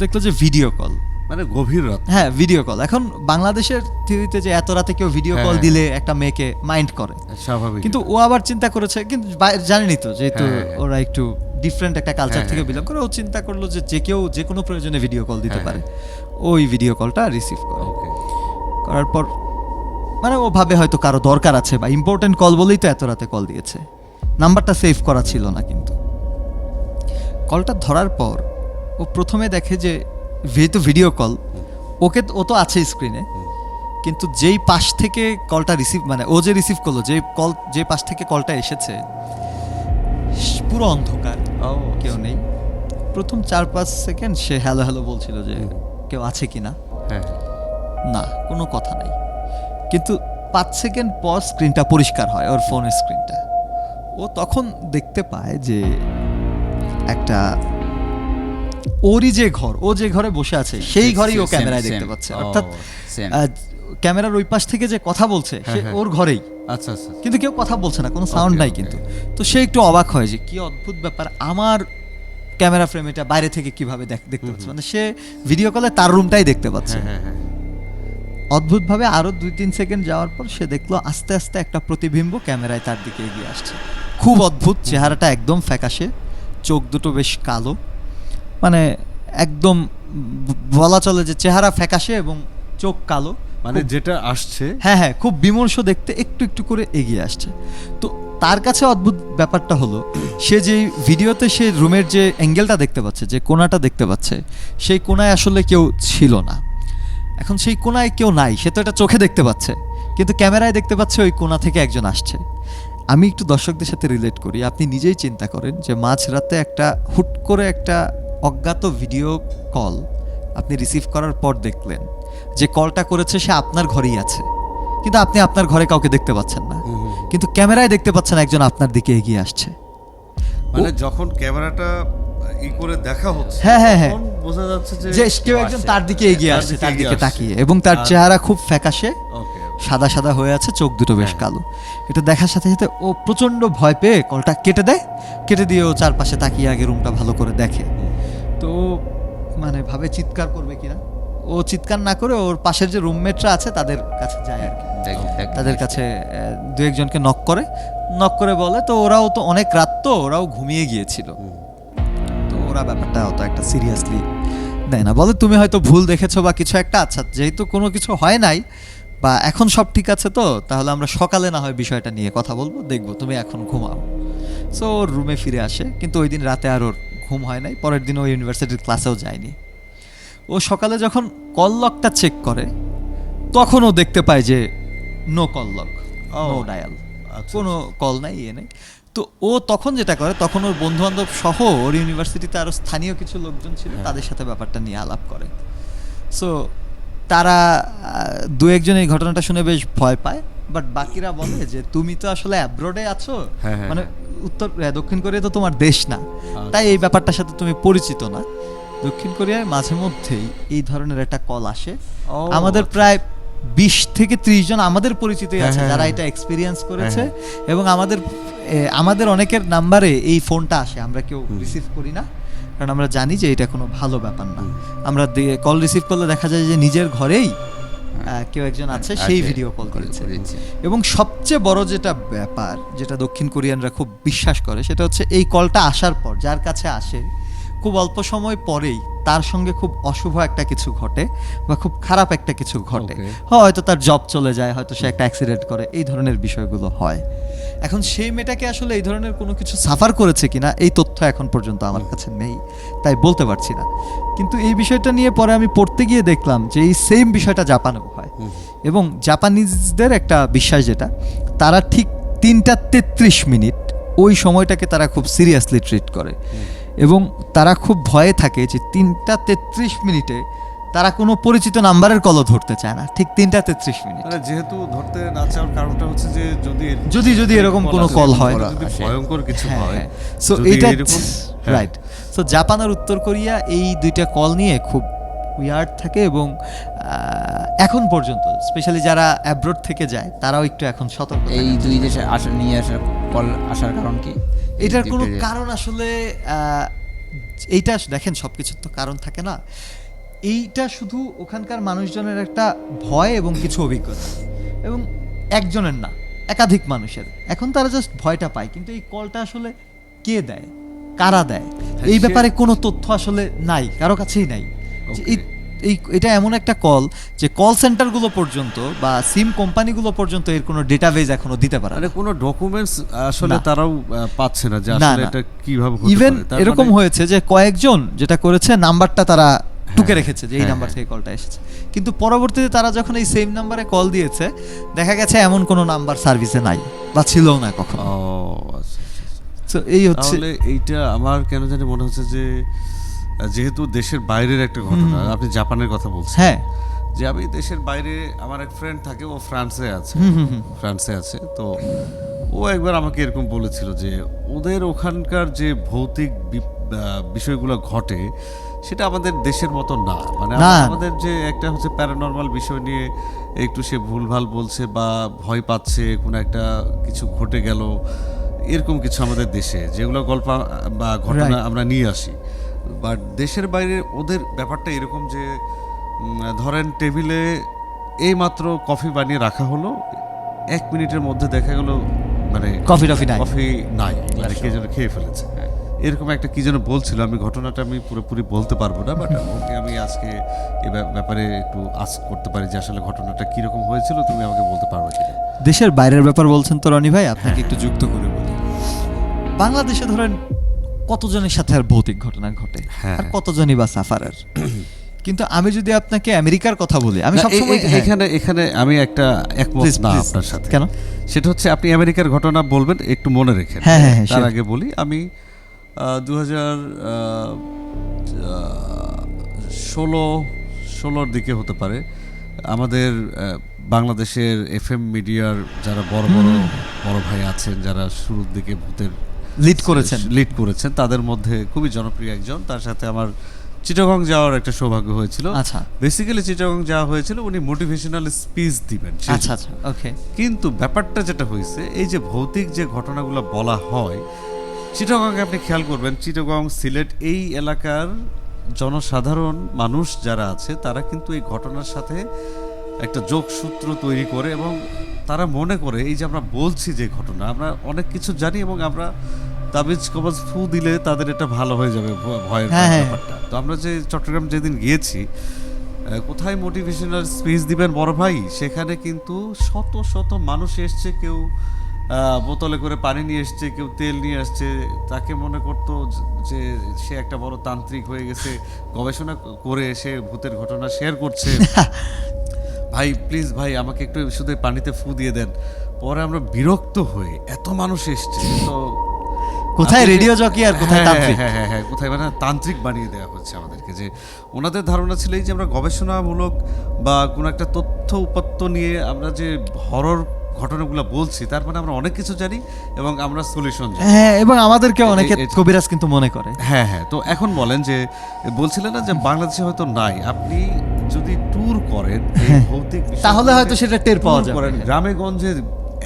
দেখলো যে ভিডিও কল, মানে গভীর রাত। হ্যাঁ, ভিডিও কল। এখন বাংলাদেশের থিওরিতে যে এত রাতে কেউ ভিডিও কল দিলে একটা মেয়েকে মাইন্ড করে, স্বাভাবিক। কিন্তু ও আবার চিন্তা করেছে, কিন্তু জানেনি তো যেহেতু ওরা একটু ডিফারেন্ট একটা কালচার থেকে বিলং করে, ও চিন্তা করলো যে যে কেউ যে কোনো প্রয়োজনে ভিডিও কল দিতে পারে, ওই ভিডিও কলটা রিসিভ করে। করার পর মানে ও ভাবে হয়তো কারো দরকার আছে বা ইম্পর্টেন্ট কল বলেই তো এত রাতে কল দিয়েছে, নাম্বারটা সেভ করা ছিল না। কিন্তু কলটা ধরার পর ও প্রথমে দেখে যে যেহেতু ভিডিও কল, ও তো আছে স্ক্রিনে, কিন্তু যেই পাশ থেকে কলটা রিসিভ, মানে ও যে রিসিভ করলো, যে পাশ থেকে কলটা এসেছে পুরো অন্ধকার, কেউ নেই। প্রথম 4-5 সেকেন্ড সে হ্যালো হ্যালো বলছিল যে কেউ আছে কিনা, না কোনো কথা নেই। কিন্তু 5 সেকেন্ড পর স্ক্রিনটা পরিষ্কার হয়, ওর ফোনের স্ক্রিনটা। ও তখন দেখতে পায় যে একটা ওরই যে ঘর, ও যে ঘরে বসে আছে সেই ঘরেই ও ক্যামেরায় দেখতে পাচ্ছে, অর্থাৎ ক্যামেরার ওই পাশ থেকে যে কথা বলছে সে ওর ঘরেই। আচ্ছা আচ্ছা, কিন্তু কেউ কথা বলছে না, কোনো সাউন্ড নাই কিন্তু। তো সে একটু অবাক হয় যে কি অদ্ভুত ব্যাপার, আমার ক্যামেরা ফ্রেম এটা বাইরে থেকে কিভাবে দেখতে পাচ্ছে, মানে সে ভিডিও কলে তার রুমটাই দেখতে পাচ্ছে। অদ্ভুতভাবে আরো 2-3 সেকেন্ড যাওয়ার পর সে দেখলো আস্তে আস্তে একটা প্রতিবিম্ব ক্যামেরায় তার দিকে এগিয়ে আসছে। খুব অদ্ভুত, চেহারাটা একদম ফ্যাকাশে, চোখ দুটো বেশ কালো, মানে একদম বলা চলে যে চেহারা ফ্যাকাশে এবং চোখ কালো, মানে যেটা আসছে হ্যাঁ খুব বিমর্ষ দেখতে, একটু একটু করে এগিয়ে আসছে। তো তার কাছে অদ্ভুত ব্যাপারটা হলো, সে যে ভিডিওতে সে রুমের যে অ্যাঙ্গেলটা দেখতে পাচ্ছে, যে কোণাটা দেখতে পাচ্ছে, সেই কোণায় আসলে কেউ ছিল না। এখন সেই কোণায় কেউ নাই, সে তো এটা চোখে দেখতে পাচ্ছে, কিন্তু ক্যামেরায় দেখতে পাচ্ছে ওই কোণা থেকে একজন আসছে। আমি একটু দর্শকদের সাথে রিলেট করি, আপনি নিজেই চিন্তা করেন যে মাঝরাতে একটা হুট করে একটা অজ্ঞাত ভিডিও কল আপনি রিসিভ করার পর দেখলেন যে কলটা করেছে সে আপনার ঘরেই আছে, কিন্তু আপনি আপনার ঘরে কাউকে দেখতে পাচ্ছেন না, কিন্তু ক্যামেরায় দেখতে পাচ্ছেন একজন আপনার দিকে এগিয়ে আসছে। মানে যখন ক্যামেরাটা করে দেখা হচ্ছে, তখন বোঝা যাচ্ছে যে কেউ একজন তার দিকে এগিয়ে আসছে, তার দিকে তাকিয়ে, এবং তার চেহারা খুব ফ্যাকাশে সাদা সাদা হয়ে আছে, চোখ দুটো বেশ কালো। এটা দেখার সাথে সাথে ও প্রচণ্ড ভয় পেয়ে কলটা কেটে দেয়, কেটে দিয়ে ও চারপাশে তাকিয়ে আগে রুমটা ভালো করে দেখে। তো মানে ভাবে চিৎকার করবে কিনা, ও চিৎকার না করে ওর পাশের যে রুমমেটরা আছে তাদের কাছে যায় আর কি, তাদের কাছে দু একজনকে নক করে বলে। তো ওরাও তো অনেক রাত, তো ওরাও ঘুমিয়ে গিয়েছিল, তো ওরা ব্যাপারটা অত একটা সিরিয়াসলি দেয় না, বলে তুমি হয়তো ভুল দেখেছো বা কিছু একটা, আচ্ছা যেহেতু কোনো কিছু হয় নাই বা এখন সব ঠিক আছে, তো তাহলে আমরা সকালে না হয় বিষয়টা নিয়ে কথা বলবো, দেখবো, তুমি এখন ঘুমাও। সো ওর রুমে ফিরে আসে, কিন্তু ওই দিন রাতে আর ওর ঘুম হয় নাই, পরের দিন ও ইউনিভার্সিটির ক্লাসেও যায়নি। ও সকালে যখন কল লকটা চেক করে তখন ও দেখতে পায় যে no call log, no dial, কোনো কল নাই, ইয়ে নেই। তো ও তখন যেটা করে, তখন ওর বন্ধু বান্ধব সহ ওর ইউনিভার্সিটিতে আরও স্থানীয় কিছু লোকজন ছিল, তাদের সাথে ব্যাপারটা নিয়ে আলাপ করে। সো তারা দু একজন এই ঘটনাটা শুনে বেশ ভয় পায়, বাট বাকিরা বলে যে তুমি তো আসলে অ্যাব্রোডে আছো, মানে দক্ষিণ কোরিয়া তো তোমার দেশ না, তাই এই ব্যাপারটার সাথে তুমি পরিচিত না। দক্ষিণ কোরিয়ায় মাঝে মধ্যেই এই ধরনের একটা কল আসে, আমাদের প্রায় 20 থেকে 30 জন আমাদের পরিচিতই আছে যারা এটা এক্সপিরিয়েন্স করেছে, এবং আমাদের অনেকের নাম্বারে এই ফোনটা আসে, আমরা কেউ রিসিভ করি না, কারণ আমরা জানি যে এটা কোনো ভালো ব্যাপার না। আমরা কল রিসিভ করলে দেখা যায় যে নিজের ঘরেই কেউ একজন আছে, সেই ভিডিও কল করেছে। এবং সবচেয়ে বড় যেটা ব্যাপার, যেটা দক্ষিণ কোরিয়ানরা খুব বিশ্বাস করে, সেটা হচ্ছে এই কলটা আসার পর যার কাছে আসে খুব অল্প সময় পরেই তার সঙ্গে খুব অশুভ একটা কিছু ঘটে বা খুব খারাপ একটা কিছু ঘটে, হয়তো তার জব চলে যায়, হয়তো সে একটা অ্যাক্সিডেন্ট করে, এই ধরনের বিষয়গুলো হয়। এখন সেই মেয়েটাকে আসলে এই ধরনের কোনো কিছু সাফার করেছে কিনা এই তথ্য এখন পর্যন্ত আমার কাছে নেই, তাই বলতে পারছি না। কিন্তু এই বিষয়টা নিয়ে পরে আমি পড়তে গিয়ে দেখলাম যে এই সেম বিষয়টা জাপানেও হয়, এবং জাপানিজদের একটা বিশ্বাস যেটা, তারা ঠিক 3:33 ওই সময়টাকে তারা খুব সিরিয়াসলি ট্রিট করে, এবং তারা খুব ভয়ে থাকে যে 3:33 তারা কোনো পরিচিত নাম্বারের কলও ধরতে চায় না, ঠিক 3:33। যেহেতু ধরতে না চাওয়ার কারণটা হচ্ছে যে যদি এরকম কোনো কল হয়, ভয়ঙ্কর কিছু হয়, সো এটা রাইট। সো জাপান আর উত্তর কোরিয়া এই দুইটা কল নিয়ে খুব উইয়ার্ড থাকে, এবং এখন পর্যন্ত স্পেশালি যারা অ্যাব্রোড থেকে যায় তারাও একটু এখন সতর্ক। এই দুই দেশে নিয়ে আসার কল আসার কারণ কি? এটার কোনো কারণ আসলে এইটা দেখেন, সবকিছুর তো কারণ থাকে না, এইটা শুধু ওখানকার মানুষজনের একটা ভয় এবং কিছু অভিজ্ঞতা, এবং একজনের না, একাধিক মানুষের। এখন তারা জাস্ট ভয়টা পায়, কিন্তু এই কলটা আসলে কে দেয়, কারা দেয়, এই ব্যাপারে কোনো তথ্য আসলে নাই, কারো কাছেই নাই। এটা এমন একটা কল যে কল সেন্টারগুলো পর্যন্ত বা সিম কোম্পানিগুলো পর্যন্ত এর কোনো ডেটাবেজ এখনো দিতে পারে না, কোনো ডকুমেন্টস আসলে তারাও পাচ্ছে না যে আসলে এটা কিভাবে হতে পারে। ইভেন এরকম হয়েছে যে কয়েকজন যেটা করেছে, নাম্বারটা তারা টুকে রেখেছে যে এই নাম্বার থেকে কলটা এসেছে, কিন্তু পরবর্তীতে তারা যখন এই সেম নাম্বারে কল দিয়েছে, দেখা গেছে এমন কোনো নাম্বার সার্ভিসে নাই বা ছিলও না কখনো। তো এই হচ্ছে, এইটা আমার কেন জানি মনে হচ্ছে যে যেহেতু দেশের বাইরের একটা ঘটনা, আপনি জাপানের কথা বলছেন, হ্যাঁ, যে আমি দেশের বাইরে, আমার এক ফ্রেন্ড থাকে, ও ফ্রান্সে আছে, তো ও একবার আমাকে এরকম বলেছিল যে ওদের ওখানকার যে ভৌতিক বিষয়গুলো ঘটে সেটা আমাদের দেশের মতো না, মানে আমাদের যে একটা হচ্ছে প্যারানরমাল বিষয় নিয়ে একটু সে ভুলভাল বলছে বা ভয় পাচ্ছে, কোনো একটা কিছু ঘটে গেল, এরকম কিছু আমাদের দেশে যেগুলো গল্প বা ঘটনা আমরা নিয়ে আসি, বাট দেশের বাইরে ওদের ব্যাপারটা এরকম যে ধরেন টেবিলে এই মাত্র কফি বানিয়ে রাখা হলো, 1 মিনিটের মধ্যে দেখা গেল মানে কফি নাই, মানে কে যেন খেয়ে ফেলেছে, এরকম একটা কি যেন বলছিল। আমি ঘটনাটা আমি পুরোপুরি বলতে পারবো না, বাট ওকে আমি আজকে এই ব্যাপারে একটু আস্ক করতে পারি যে আসলে ঘটনাটা কিরকম হয়েছিল, তুমি আমাকে বলতে পারবে কিনা। দেশের বাইরের ব্যাপার বলছেন তো রনি ভাই, আপনাকে একটু যুক্ত করে বলি। বাংলাদেশে ধরেন কতজনের সাথে আর ভৌতিক ঘটনা ঘটে, আর কতজনই বা সাফারার, কিন্তু আমি যদি আপনাকে আমেরিকার কথা বলি, আমি সবসময় এখানে আমি একটা একমত না আপনার সাথে। কেন? সেটা হচ্ছে আপনি আমেরিকার ঘটনা বলবেন, একটু মনে রেখেন। তার আগে বলি, আমি 2016 দিকে হতে পারে, আমাদের বাংলাদেশের FM মিডিয়ার যারা বড় ভাই আছেন, যারা শুরুর দিকে ভূতের লিড করেছেন, তাদের মধ্যে খুবই জনপ্রিয় একজন, তার সাথে আমার চিটাগং যাওয়ার একটা সৌভাগ্য হয়েছিল। আচ্ছা বেসিক্যালি চিটাগং যাওয়া হয়েছিল উনি মোটিভেশনাল স্পিচ দিবেন সেই আচ্ছা জন্য। আচ্ছা ওকে কিন্তু ব্যাপারটা যেটা হয়েছে এই যে ভৌতিক যে ঘটনাগুলো বলা হয় চিটাগংয়ে আপনি খেয়াল করবেন চিটাগং সিলেট এই এলাকার জনসাধারণ মানুষ যারা আছে তারা কিন্তু এই ঘটনার সাথে একটা যোগসূত্র তৈরি করে এবং তারা মনে করে এই যে আমরা বলছি যে ঘটনা আমরা অনেক কিছু জানি এবং আমরা তাবিজ কবজ ফু দিলে তাদের এটা ভালো হয়ে যাবে ভয়ের হ্যাঁ, হ্যাঁ। ব্যাপারটা। তো আমরা যে চট্টগ্রাম যেদিন গিয়েছি কোথায় মোটিভেশনাল স্পিচ দিবেন বড় ভাই সেখানে কিন্তু শত শত মানুষ এসছে কেউ বোতলে করে পানি নিয়ে এসছে কেউ তেল নিয়ে আসছে তাকে মনে করতো যে সে একটা বড় তান্ত্রিক হয়ে গেছে গবেষণা করে সে ভূতের ঘটনা শেয়ার করছে ভাই প্লিজ ভাই আমাকে একটু শুধু এই পানিতে ফু দিয়ে দেন। পরে আমরা বিরক্ত হয়ে এত মানুষ এসছে তো কোথায় আপনি যে- রেডিও জকি আর কোথায় হ্যাঁ, তান্ত্রিক? হ্যাঁ হ্যাঁ হ্যাঁ কোথায় মানে তান্ত্রিক বানিয়ে দেওয়া হচ্ছে আমাদেরকে যে ওনাদের ধারণা ছিল এই যে আমরা গবেষণামূলক বা কোনো একটা তথ্য উপাত্ত নিয়ে আমরা যে হরর ঘটনাগুলো বলছি তার মানে আমরা অনেক কিছু জানি এবং আমরা সলিউশন জানি। হ্যাঁ এবং আমাদেরকে অনেকে এটা- কবিরাজ কিন্তু মনে করে। হ্যাঁ হ্যাঁ তো এখন বলেন যে বলছিলেন না যে বাংলাদেশে হয়তো নাই আপনি যদি ট্যুর করেন এই ভৌতিক বিষয়গুলোতে তাহলে হয়তো সেটা টের পাওয়া tour যাবে। করেন, গ্রামে গঞ্জে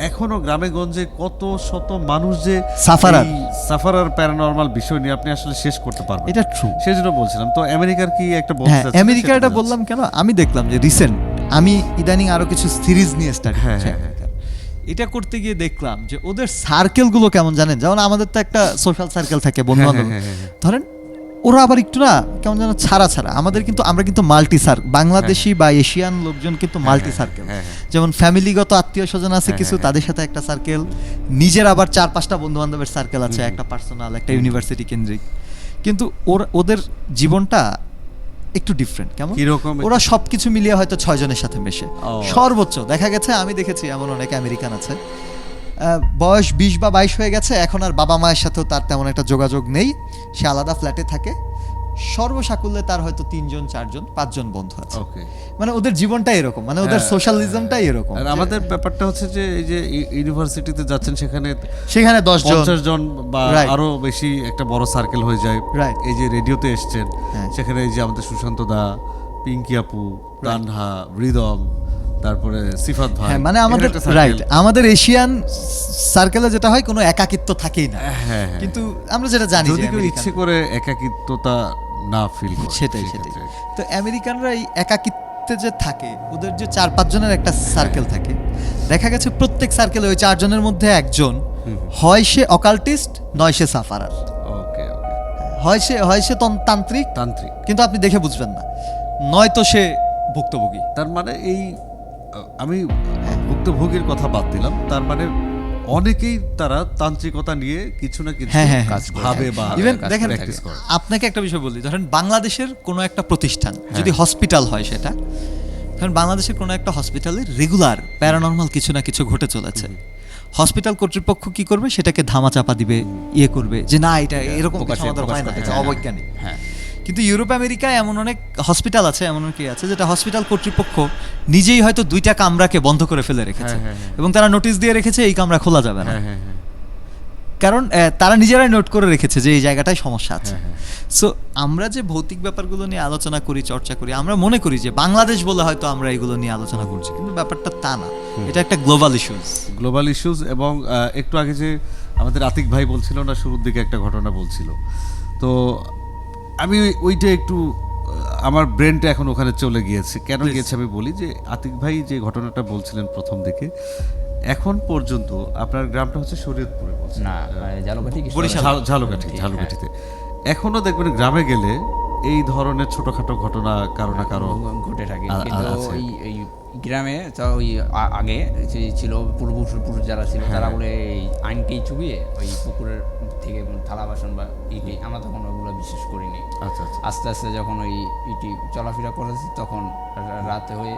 এখনো গ্রামে গঞ্জে কত শত মানুষ যে সাফারার। সাফারার প্যারানরমাল বিষয় নিয়ে আপনি আসলে শেষ করতে পারবেন এটা ট্রু। সেই জন্য বলছিলাম তো আমেরিকার কি একটা হ্যাঁ আমেরিকা এটা বললাম কেন আমি দেখলাম যে রিসেন্ট আমি ইদানিং আরো কিছু সিরিজ নিয়ে স্টার্ট হ্যাঁ, করছি হ্যাঁ, হ্যাঁ। এটা করতে গিয়ে দেখলাম যে ওদের সার্কেল গুলো কেমন জানেন যেমন আমাদের তো একটা সোশ্যাল সার্কেল থাকে বন্ধু বান্ধব হ্যাঁ, হ্যাঁ, হ্যাঁ। ধরেন ওরা আবার একটু না কেমন যেন ছাড়া ছাড়া আমাদের কিন্তু আমরা কিন্তু মাল্টি সার্ক বাংলাদেশি বা এশিয়ান লোকজন কিন্তু মাল্টি সার্কেল হ্যাঁ, হ্যাঁ। যেমন ফ্যামিলিগত আত্মীয় স্বজন আছে কিছু তাদের সাথে একটা সার্কেল নিজের আবার 4-5টা বন্ধু বান্ধবের সার্কেল আছে একটা পার্সোনাল একটা ইউনিভার্সিটি কেন্দ্রিক কিন্তু ওদের জীবনটা একটু ডিফারেন্ট কেমন কিরকম? ওরা সবকিছু মিলিয়ে হয়তো 6 জনের সাথে মেশে ও। সর্বোচ্চ দেখা গেছে আমি দেখেছি এমন অনেক আমেরিকান আছে বয়স 20 বা 22 হয়ে গেছে এখন আর বাবা মায়ের সাথেও তার তেমন একটা যোগাযোগ নেই সে আলাদা ফ্ল্যাটে থাকে সর্বসাকুল্যে তার হয়তো 3 জন 4 জন 5 জন বন্ধু আছে ওকে মানে ওদের জীবনটাই এরকম মানে ওদের সোশ্যালিজমটাই এরকম আর আমাদের ব্যাপারটা হচ্ছে যে এই যে ইউনিভার্সিটিতে যাচ্ছেন সেখানে সেখানে 10 জন 50 জন বা Right. আরো বেশি একটা বড় সার্কেল হয়ে যায় Right. এই যে রেডিওতে এসছেন হ্যাঁ। সেখানে এই যে আমাদের সুশান্ত দা পিঙ্কি আপু তানহা রিদম তারপরে সিফাত ভাই হ্যাঁ মানে এখানে আমাদের একটা circle। রাইট আমাদের এশিয়ান সার্কেলে যেটা হয় কোনো একাকিত্ব থাকেই না হ্যাঁ, হ্যাঁ। কিন্তু আমরা যেটা জানি যদি যে কেউ আমেরিকান- ইচ্ছে করে একাকিত্বতা না ফিল করে সেটাই সেক্ষেত্রে। তো আমেরিকানরা এই একাকিত্বে যে থাকে ওদের যে 4-5 জনের একটা সার্কেল থাকে দেখা গেছে প্রত্যেক সার্কেলে ওই 4 জনের মধ্যে একজন হয় সে অকাল্টিস্ট নয় সে সাফারার ওকে ওকে হয় সে তান্ত্রিক তান্ত্রিক কিন্তু আপনি দেখে বুঝবেন না নয়তো সে ভুক্তভোগী তার মানে এই আমি ভুক্তভোগীর কথা বাদ দিলাম তার মানে অনেকেই তারা তান্ত্রিকতা নিয়ে কিছু না কিছু হ্যাঁ, হ্যাঁ, কাজ হ্যাঁ। ভাবে বা ইভেন কাজ দেখেন করে practice করে। আপনাকে একটা বিষয় বলি ধরেন বাংলাদেশের কোনো একটা প্রতিষ্ঠান যদি হসপিটাল হয় সেটা ধরেন বাংলাদেশের কোনো একটা হসপিটালে রেগুলার প্যারানরমাল কিছু না কিছু ঘটে চলেছে হসপিটাল কর্তৃপক্ষ কি করবে সেটাকে ধামাচাপা দিবে ইয়ে করবে যে না এটা এরকম কিছু আমাদের হয় না এটা অবৈজ্ঞানিক হ্যাঁ কিন্তু ইউরোপ আমেরিকায় এমন অনেক হসপিটাল আছে এমন কি আছে যেটা হসপিটাল কর্তৃপক্ষ নিজেই হয়তো 2টা কামরাকে বন্ধ করে ফেলে রেখেছে হ্যাঁ, হ্যাঁ, এবং তারা নোটিশ দিয়ে রেখেছে এই কামরা খোলা যাবে না হ্যাঁ হ্যাঁ হ্যাঁ কারণ তারা নিজেরাই নোট করে রেখেছে যে এই জায়গাটায় সমস্যা আছে হ্যাঁ, সো আমরা যে ভৌতিক ব্যাপারগুলো নিয়ে আলোচনা করি চর্চা করি আমরা মনে করি যে বাংলাদেশ বলে হয়তো আমরা এগুলো নিয়ে আলোচনা করছি কিন্তু ব্যাপারটা তা না এটা একটা গ্লোবাল ইস্যুস গ্লোবাল ইস্যুস এবং একটু আগে যে আমাদের আতিক ভাই বলছিল না শুরুর দিকে একটা ঘটনা বলছিল তো আমি ওইটা একটু আমার ব্রেনটা এখন ওখানে চলে গিয়েছে কেন গিয়েছে আমি বলি যে আতিক ভাই যে ঘটনাটা বলছিলেন প্রথম দিকে এখন পর্যন্ত আপনার গ্রামটা হচ্ছে শরীয়তপুরে বলছেন না জালকাঠি কি বরিশাল। ঝালকাঠি ঝালকাঠিতে এখনো দেখবেন গ্রামে গেলে এই ধরনের ছোটখাটো ঘটনা কারো না কারো ঘটে থাকে আ- কিন্তু আছে। ওই গ্রামে তো ওই আগে যে ছিল পূর্বপুরুষ যারা ছিল হ্যাঁ। তারা বলে এই আইনকেই চুবিয়ে ওই পুকুরের থেকে থালা বাসন বা ইকে আমরা তখন ওগুলো বিশেষ করিনি আচ্ছা আচ্ছা আস্তে আস্তে যখন ওই ইটি চলাফেরা করেছি তখন রাতে হয়ে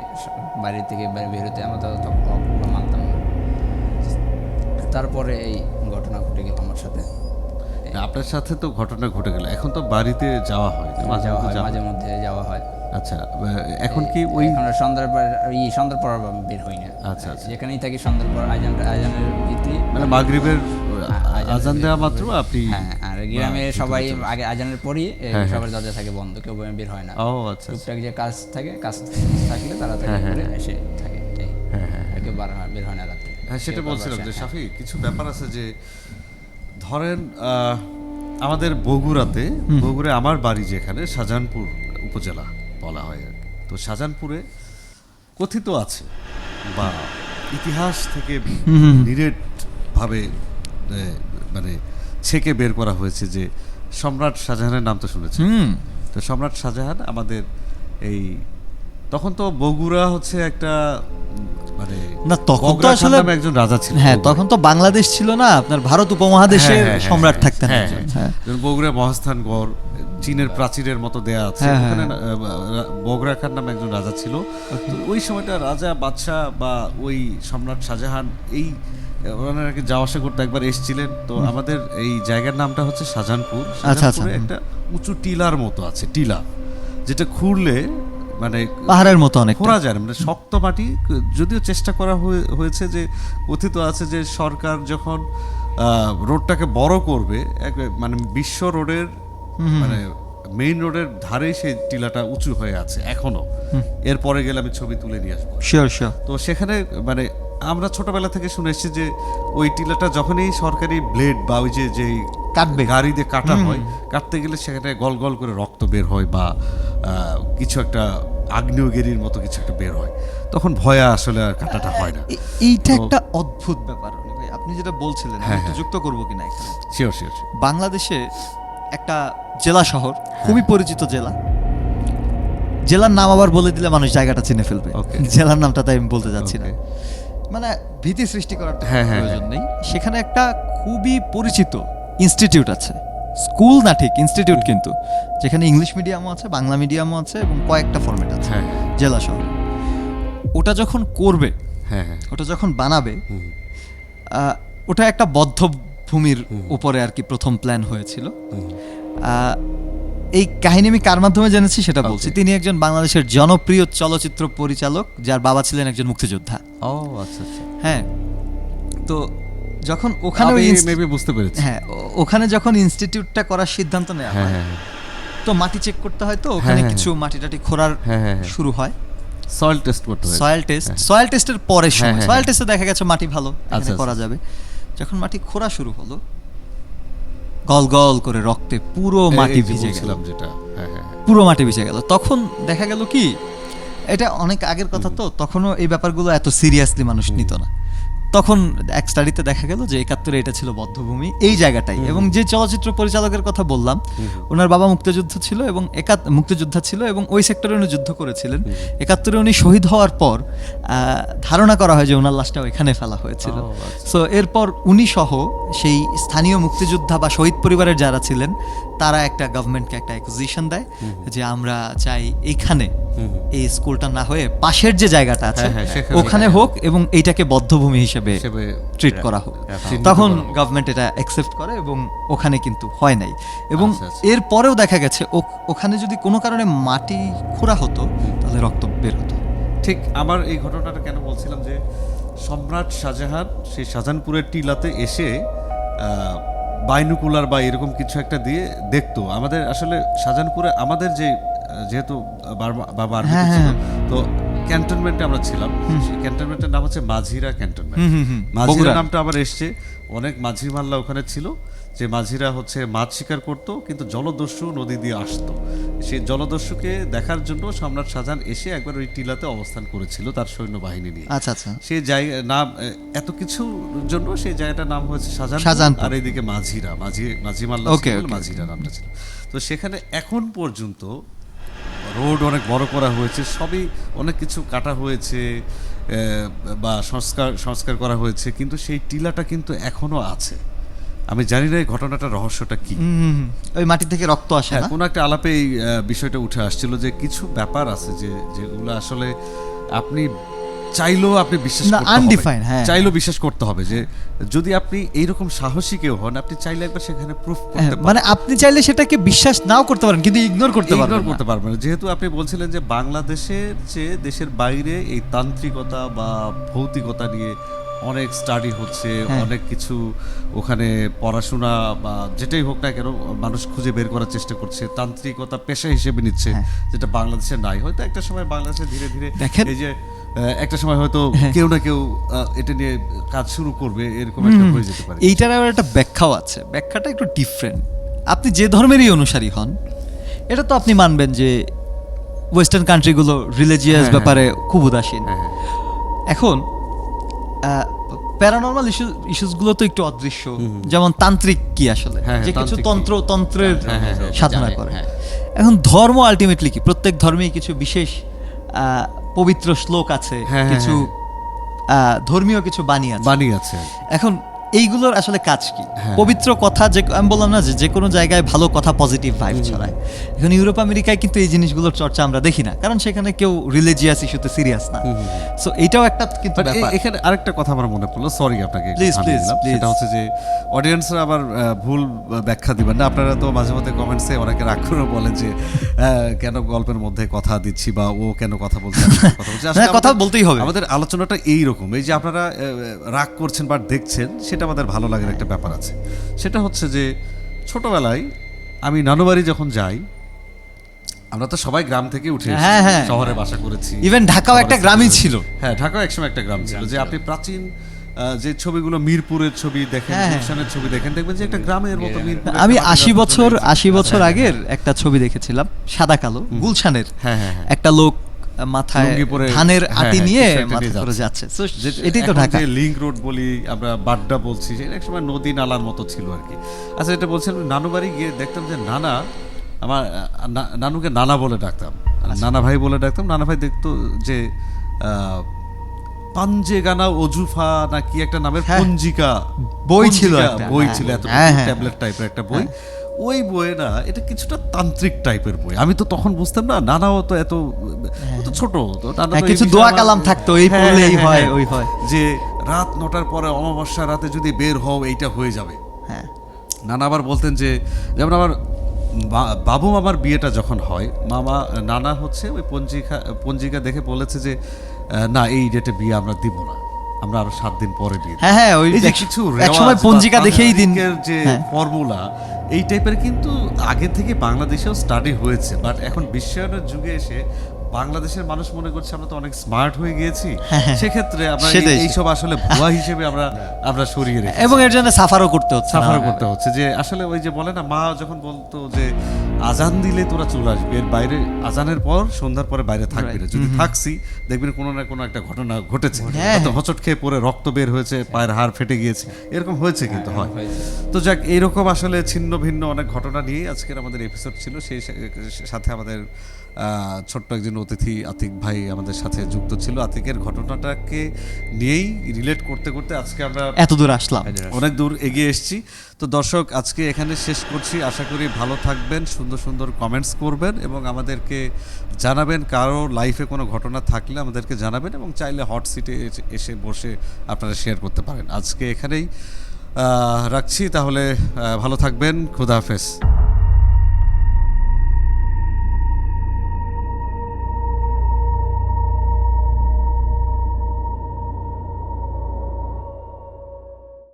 বাইরে থেকে বেরোতে আমরা তখন ওগুলো মানতাম না তারপরে এই ঘটনা ঘটে গেল আমার সাথে আপনার সাথে তো ঘটনা ঘটে গেল এখন তো বাড়িতে যাওয়া হয় তো মাঝে যাওয়া মধ্যে হয় যাওয়া মাঝে মধ্যে যাওয়া হয় আচ্ছা এখন কি ওই এখন সন্ধ্যার পর বের হই না আচ্ছা, আচ্ছা। যেখানেই থাকি সন্ধ্যার পর আজানের ভিত্তি মানে মাগরিবের আজান দেওয়া মাত্র আপনি হ্যাঁ, আর গ্রামে সবাই আগে আজানের পরই সবার দরজা থাকে বন্ধ, কেউ বের হয় না। ও আচ্ছা, টুকটাক যে কাজ থাকে, কাজ থাকলে তাড়াতাড়ি করে এসে থাকে, এই আর কেউ বের হয় না রাত্রে। হ্যাঁ, সেটা বলছিলাম যে শাফি কিছু ব্যাপার আছে যে ধরেন আমাদের বগুড়ায় আমার বাড়ি যেখানে শাহজাহানপুর উপজেলা বলা হয় আর কি। তো শাহজাহানপুরে কথিত আছে বা ইতিহাস থেকে ডিরেক্ট ভাবে মানে ছেকে বের করা হয়েছে যে সম্রাট শাহজাহানের নাম তো শুনেছেন। তো সম্রাট শাহজাহান আমাদের এই তখন তো বগুড়া হচ্ছে একটা মানে না, তখন তো বগরা খান আসলে নামে একজন রাজা ছিল। হ্যাঁ, তখন তো বাংলাদেশ ছিল না, আপনার ভারত উপমহাদেশের সম্রাট থাকতেন একজন। হ্যাঁ, বগুড়া মহাস্থানগড় চীনের প্রাচীরের মতো দেয়া আছে, ওখানে বগরা খান নামে একজন রাজা ছিল। তো ওই সময়টা রাজা বাদশাহ বা ওই সম্রাট শাহজাহান এই ওনারা নাকি যাওয়া আসা করতে একবার এসেছিলেন। তো আমাদের এই জায়গার নামটা হচ্ছে শাহজাহানপুর। শাহজাহানপুরে একটা উঁচু টিলার মতো আছে, টিলা যেটা খুঁড়লে মানে পাহাড়ের মতো অনেক খোঁড়া যায় না, মানে শক্ত মাটি। যদিও চেষ্টা করা হয়েছে যে কথিত আছে যে সরকার যখন রোডটাকে বড় করবে মানে বিশ্ব রোডের মানে মেইন রোডের ধারেই সেই টিলাটা উঁচু হয়ে আছে এখনো। এরপরে গেলে আমি ছবি তুলে নিয়ে আসবো। Sure sure. তো সেখানে মানে আমরা ছোটবেলা থেকে শুনে এসেছি যে ওই টিলাটা যখনই সরকারি ব্লেড বা ওই যে কাটবে, গাড়ি দিয়ে কাটা হয়, কাটতে গেলে সেখানে গল গল করে রক্ত বের হয় বা কিছু একটা আগ্নেয়গিরির মতো কিছু একটা বের হয়, তখন ভয়ে আসলে আর কাটাটা হয় না। এইটা একটা অদ্ভুত ব্যাপার ভাই, আপনি যেটা বলছিলেন আমি একটু যুক্ত করবো কিনা এখানে। Sure sure. বাংলাদেশে একটা জেলা শহর, খুবই পরিচিত জেলা, জেলার নাম আবার বলে দিলে মানুষ জায়গাটা চিনে ফেলবে, জেলার নামটা তাই আমি বলতে যাচ্ছি না, মানে ভীতি সৃষ্টি করার প্রয়োজন নেই। সেখানে একটা খুবই পরিচিত ইনস্টিটিউট আছে, স্কুল না ঠিক ইনস্টিটিউট, কিন্তু যেখানে ইংলিশ মিডিয়ামও আছে, বাংলা মিডিয়ামও আছে এবং কয়েকটা ফরম্যাট আছে জেলা শহর। ওটা যখন করবে, ওটা যখন বানাবে, ওটা একটা বদ্ধভূমির উপরে আর কি প্রথম প্ল্যান হয়েছিল। এই কাহিনী আমি কার মাধ্যমে জেনেছি সেটা বলছি। তিনি একজন বাংলাদেশের জনপ্রিয় চলচ্চিত্র পরিচালক, যার বাবা ছিলেন একজন মুক্তিযোদ্ধা। ও আচ্ছা আচ্ছা। হ্যাঁ, তো যখন ওখানে মেবি বুঝতে পেরেছি, হ্যাঁ, ওখানে যখন ইনস্টিটিউটটা করার সিদ্ধান্ত নেওয়া হয়, তো মাটি চেক করতে হয়, তো ওখানে কিছু মাটি টাটি খোঁড়ার শুরু হয়, সয়েল টেস্ট করতে হয়। সয়েল টেস্টের পরের সময় সয়েল টেস্টে দেখা গেছে মাটি ভালো, এখানে করা যাবে। যখন মাটি খোঁড়া শুরু হলো, গল গল করে রক্তে পুরো মাটি ভিজে গেল, যেটা পুরো মাটি ভিজে গেল। তখন দেখা গেল কি, এটা অনেক আগের কথা, তো তখনও এই ব্যাপারগুলো এত সিরিয়াসলি মানুষ নিত না। তখন এক স্টাডিতে দেখা গেল যে ৭১-এ এটা ছিল বদ্ধভূমি, এই জায়গাটাই। এবং যে চলচ্চিত্র পরিচালকের কথা বললাম, ওনার বাবা মুক্তিযোদ্ধা ছিল এবং মুক্তিযোদ্ধা ছিল এবং ওই সেক্টরে উনি যুদ্ধ করেছিলেন। ৭১-এ উনি শহীদ হওয়ার পর ধারণা করা হয় যে ওনার লাশটাও এখানে ফেলা হয়েছিল। সো এরপর উনি সহ সেই স্থানীয় মুক্তিযোদ্ধা বা শহীদ পরিবারের যারা ছিলেন, তারা একটা গভর্নমেন্টকে একটা অ্যাকুজিশন দেয় যে আমরা চাই এইখানে এই স্কুলটা না হয়ে পাশের যে জায়গাটা আছে ওখানে হোক এবং এইটাকে বদ্ধভূমি হিসেবে ট্রিট করা হোক। তখন গভর্নমেন্ট এটা অ্যাকসেপ্ট করে এবং ওখানে কিন্তু হয় নাই। এবং এর পরেও দেখা গেছে ওখানে যদি কোনো কারণে মাটি খোঁড়া হতো তাহলে রক্ত বের হতো। ঠিক আমার এই ঘটনাটা কেন বলছিলাম যে সম্রাট শাহজাহান সেই শাহজাহানপুরের টিলাতে এসে বাইনুকুলার বা এরকম কিছু একটা দিয়ে দেখতো। আমাদের আসলে শাহজাহানপুরে আমাদের যেহেতু বাবা আর্মিতে ছিল, তো ক্যান্টনমেন্টে আমরা ছিলাম। সেই ক্যান্টনমেন্টের নাম হচ্ছে মাঝিরা ক্যান্টনমেন্ট। মাঝিরা নামটা আবার এসছে, অনেক মাঝি মাল্লা ওখানে ছিল, যে মাঝিরা হচ্ছে মাছ শিকার করতো, কিন্তু জলদস্যু নদী দিয়ে আসতো। সেই জলদস্যুকে দেখার জন্য সম্রাট শাহজাহান এসে একবার ওই টিলাতে অবস্থান করেছিল তার সৈন্যবাহিনী নিয়ে। আচ্ছা আচ্ছা। সেই জায়গা নাম এত কিছুর জন্য সেই জায়গাটার নাম হয়েছে শাহজাহান, আর এইদিকে মাঝিরা, মাঝি মাল্লা মাঝিরা নামটা ছিল। তো সেখানে এখন পর্যন্ত রোড অনেক বড় করা হয়েছে, সবই অনেক কিছু কাটা হয়েছে বা সংস্কার করা হয়েছে, কিন্তু সেই টিলাটা কিন্তু এখনো আছে। আমি জানি না এই ঘটনাটার রহস্যটা কি। ওই মাটি থেকে রক্ত আসে না? কোনো একটা আলাপে এই বিষয়টা উঠে আসছিল যে কিছু ব্যাপার আছে যেগুলো আসলে আপনি চাইলেও আপনি বিশ্বাস করতে হবে, চাইলেও বিশ্বাস করতে হবে যে যদি আপনি এইরকম সাহসী কেউ হন, আপনি চাইলে একবার সেখানে প্রুফ করতে পারেন। মানে আপনি চাইলে সেটাকে বিশ্বাস নাও করতে পারেন, কিন্তু ইগনোর করতে পারবেন। যেহেতু আপনি বলছিলেন যে বাংলাদেশের চেয়ে দেশের বাইরে এই তান্ত্রিকতা বা ভৌতিকতা নিয়ে অনেক স্টাডি হচ্ছে, হ্যাঁ। অনেক কিছু ওখানে পড়াশোনা বা যেটাই হোক না কেন মানুষ খুঁজে বের করার চেষ্টা করছে, তান্ত্রিকতা পেশা হিসেবে নিচ্ছে, যেটা বাংলাদেশে নাই। হয়তো একটা সময় বাংলাদেশে ধীরে ধীরে দেখেন- এই যে একটা সময় হয়তো কেউ না কেউ এটা নিয়ে কাজ শুরু করবে, এরকম একটা হয়ে যেতে পারে। এইটার আবার একটা ব্যাখ্যাও আছে, ব্যাখ্যাটা একটু ডিফারেন্ট। আপনি যে ধর্মেরই অনুসারী হন, এটা তো আপনি মানবেন যে ওয়েস্টার্ন কান্ট্রিগুলো রিলিজিয়াস হ্যাঁ, ব্যাপারে খুব উদাসীন। হ্যাঁ, এখন প্যারানর্মাল ইস্যুসগুলো তো একটু অদৃশ্য, যেমন তান্ত্রিক কি আসলে, হ্যাঁ, যে কিছু তান্ত্রিক কি? তন্ত্রের হ্যাঁ, সাধনা জানে, করে। হ্যাঁ। এখন ধর্ম আলটিমেটলি কি, প্রত্যেক ধর্মেই কিছু বিশেষ পবিত্র শ্লোক আছে, হ্যাঁ, কিছু ধর্মীয় কিছু বাণী আছে। বাণী আছে। এখন এইগুলোর আসলে কাজ কি? হ্যাঁ। পবিত্র কথা, যে আমি বললাম না যে কোনো জায়গায় ভালো কথা পজিটিভ ভাইব ছড়ায়। এখন ইউরোপ আমেরিকায় কিন্তু এই জিনিসগুলোর চর্চা আমরা দেখি না, কারণ সেখানে কেউ রিলিজিয়াস ইস্যুতে সিরিয়াস না। সো এটাও একটা কিন্তু But ব্যাপার। এখানে আরেকটা কথা আমার মনে পড়লো, সরি আপনাকে একটু Please, থামিয়ে please, দিলাম। please. সেটা হচ্ছে যে অডিয়েন্সরা আবার ভুল ব্যাখ্যা দিবেন না। আপনারা তো মাঝে মধ্যে কমেন্টসে অনেকে রাগ করে বলেন যে কেন গল্পের মধ্যে কথা দিচ্ছি, বা ও কেন কথা বলছে, আমি কেন কথা বলছি। আসলে হ্যাঁ, কথা আমাদের- বলতেই হবে। আমাদের আলোচনাটা এইরকম, এই যে আপনারা রাগ করছেন বা দেখছেন, সেটা আমাদের ভালো লাগার একটা ব্যাপার আছে। সেটা হচ্ছে যে ছোটবেলায় আমি নানুবাড়ি যখন যাই, আমরা তো সবাই গ্রাম থেকে উঠে এসেছি, হ্যাঁ, হ্যাঁ। শহরে বাসা করেছি। Even ঢাকাও একটা শহরে গ্রামই ছিল। ছিল। হ্যাঁ, ঢাকাও একসময় একটা গ্রাম ছিল। যে আপনি প্রাচীন যে ছবিগুলো, মিরপুরের ছবি দেখেন, হ্যাঁ, হ্যাঁ। গুলশানের ছবি দেখেন, দেখবেন যে একটা গ্রামের মতো মিরপুরের আমি একটা 80 রাস্তা বছর চলে গেছে। 80 বছর আগের একটা ছবি দেখেছিলাম, সাদা কালো, গুলশানের। হ্যাঁ, হ্যাঁ, হ্যাঁ। একটা লোক মাথায় লুঙ্গি পরে, ধানের হ্যাঁ, আটি হ্যাঁ, নিয়ে কিছু একটা মাথা নিয়ে করে যাচ্ছে। যাচ্ছে। So, যে- এটাই তো এখন ঢাকা। যে লিংক রোড বলি আমরা, বাড্ডা বলছি, সেটা একসময় নদী নালার মতো ছিল আর কি। আচ্ছা, এটা বলছিলাম, নানু বাড়ি গিয়ে দেখতাম যে নানা, আমার নানুকে নানা বলে ডাকতাম, নানা ভাই বলে ডাকতাম। নানা ভাই দেখতো যে পাঞ্জে গানা ওজুফা না কি একটা নামের হ্যাঁ। পঞ্জিকা বই ছিল পঞ্জিকা একটা, বই হ্যাঁ। ছিল, এত হ্যাঁ, হ্যাঁ। ট্যাবলেট টাইপের একটা বই। ওই বইয়ে না, এটা কিছুটা তান্ত্রিক টাইপের বই। আমি তো তখন বুঝতাম না, নানাও তো এত, ও তো ছোট তো, নানা হ্যাঁ, তো এই কিছু বিষয়ে দোয়া আমার- কালাম থাকতো, এই হ্যাঁ, পড়লে এই হ্যাঁ, হয়, হ্যাঁ। ওই হয়। যে রাত 9টার পরে অমাবস্যা রাতে যদি বের হও, এইটা হয়ে যাবে। হ্যাঁ, নানা আবার বলতেন যে, যেমন আমার বাবু মামার বিয়েটা যখন হয়, নানা হচ্ছে ওই পঞ্জিকা দেখে বলেছে যে না, এই ডেটে বিয়ে আমরা দিব না, আমরা আরো 7 দিন পরে বিয়ে দেব। হ্যাঁ, হ্যাঁ, ওই এই যে এক- কিছু একসময় রেওয়াজ পঞ্জিকা বা দেখেই দিন। তান্ত্রিকের যে হ্যাঁ। ফর্মুলা, এই টাইপের কিন্তু আগে থেকে বাংলাদেশেও স্টাডি হয়েছে। বাট এখন বিশ্বায়নের যুগে এসে বাংলাদেশের মানুষ মনে করছে আমরা তো অনেক স্মার্ট হয়ে গিয়েছি, সেক্ষেত্রে আমরা সেটাই। এইসব আসলে ভুয়া হিসেবে আমরা সরিয়ে রেখেছি। এবং এর জন্য সাফারও করতে হচ্ছে। সাফার না। করতে হচ্ছে। যে আসলে ওই যে বলে না, মা যখন বলতো যে আজান দিলে তোরা চলে আসবি, এর বাইরে আজানের পর সন্ধ্যার পরে বাইরে থাকবি না। যদি থাকছি, দেখবেন কোনো না কোনো একটা ঘটনা ঘটেছে, হ্যাঁ, হয়তো হোঁচট খেয়ে পরে রক্ত বের হয়েছে, পায়ের হাড় ফেটে গিয়েছে, এরকম হয়েছে, কিন্তু হয়। তো যাক, এইরকম আসলে ছিন্ন ভিন্ন অনেক ঘটনা নিয়ে আজকের আমাদের এপিসোড ছিল। সেই সাথে আমাদের ছোট্ট একজন অতিথি আতিক ভাই আমাদের সাথে যুক্ত ছিল। আতিকের ঘটনাটাকে নিয়েই রিলেট করতে করতে আজকে আমরা এত দূর আসলাম। অনেক দূর এগিয়ে এসেছি। তো দর্শক, আজকে এখানে শেষ করছি। আশা করি ভালো থাকবেন, সুন্দর সুন্দর কমেন্টস করবেন এবং আমাদেরকে জানাবেন। কারো লাইফে কোনো ঘটনা থাকলে আমাদেরকে জানাবেন, এবং চাইলে হট সিটে এসে বসে আপনারা শেয়ার করতে পারেন। আজকে এখানেই রাখছি, তাহলে ভালো থাকবেন। খোদা হাফেজ।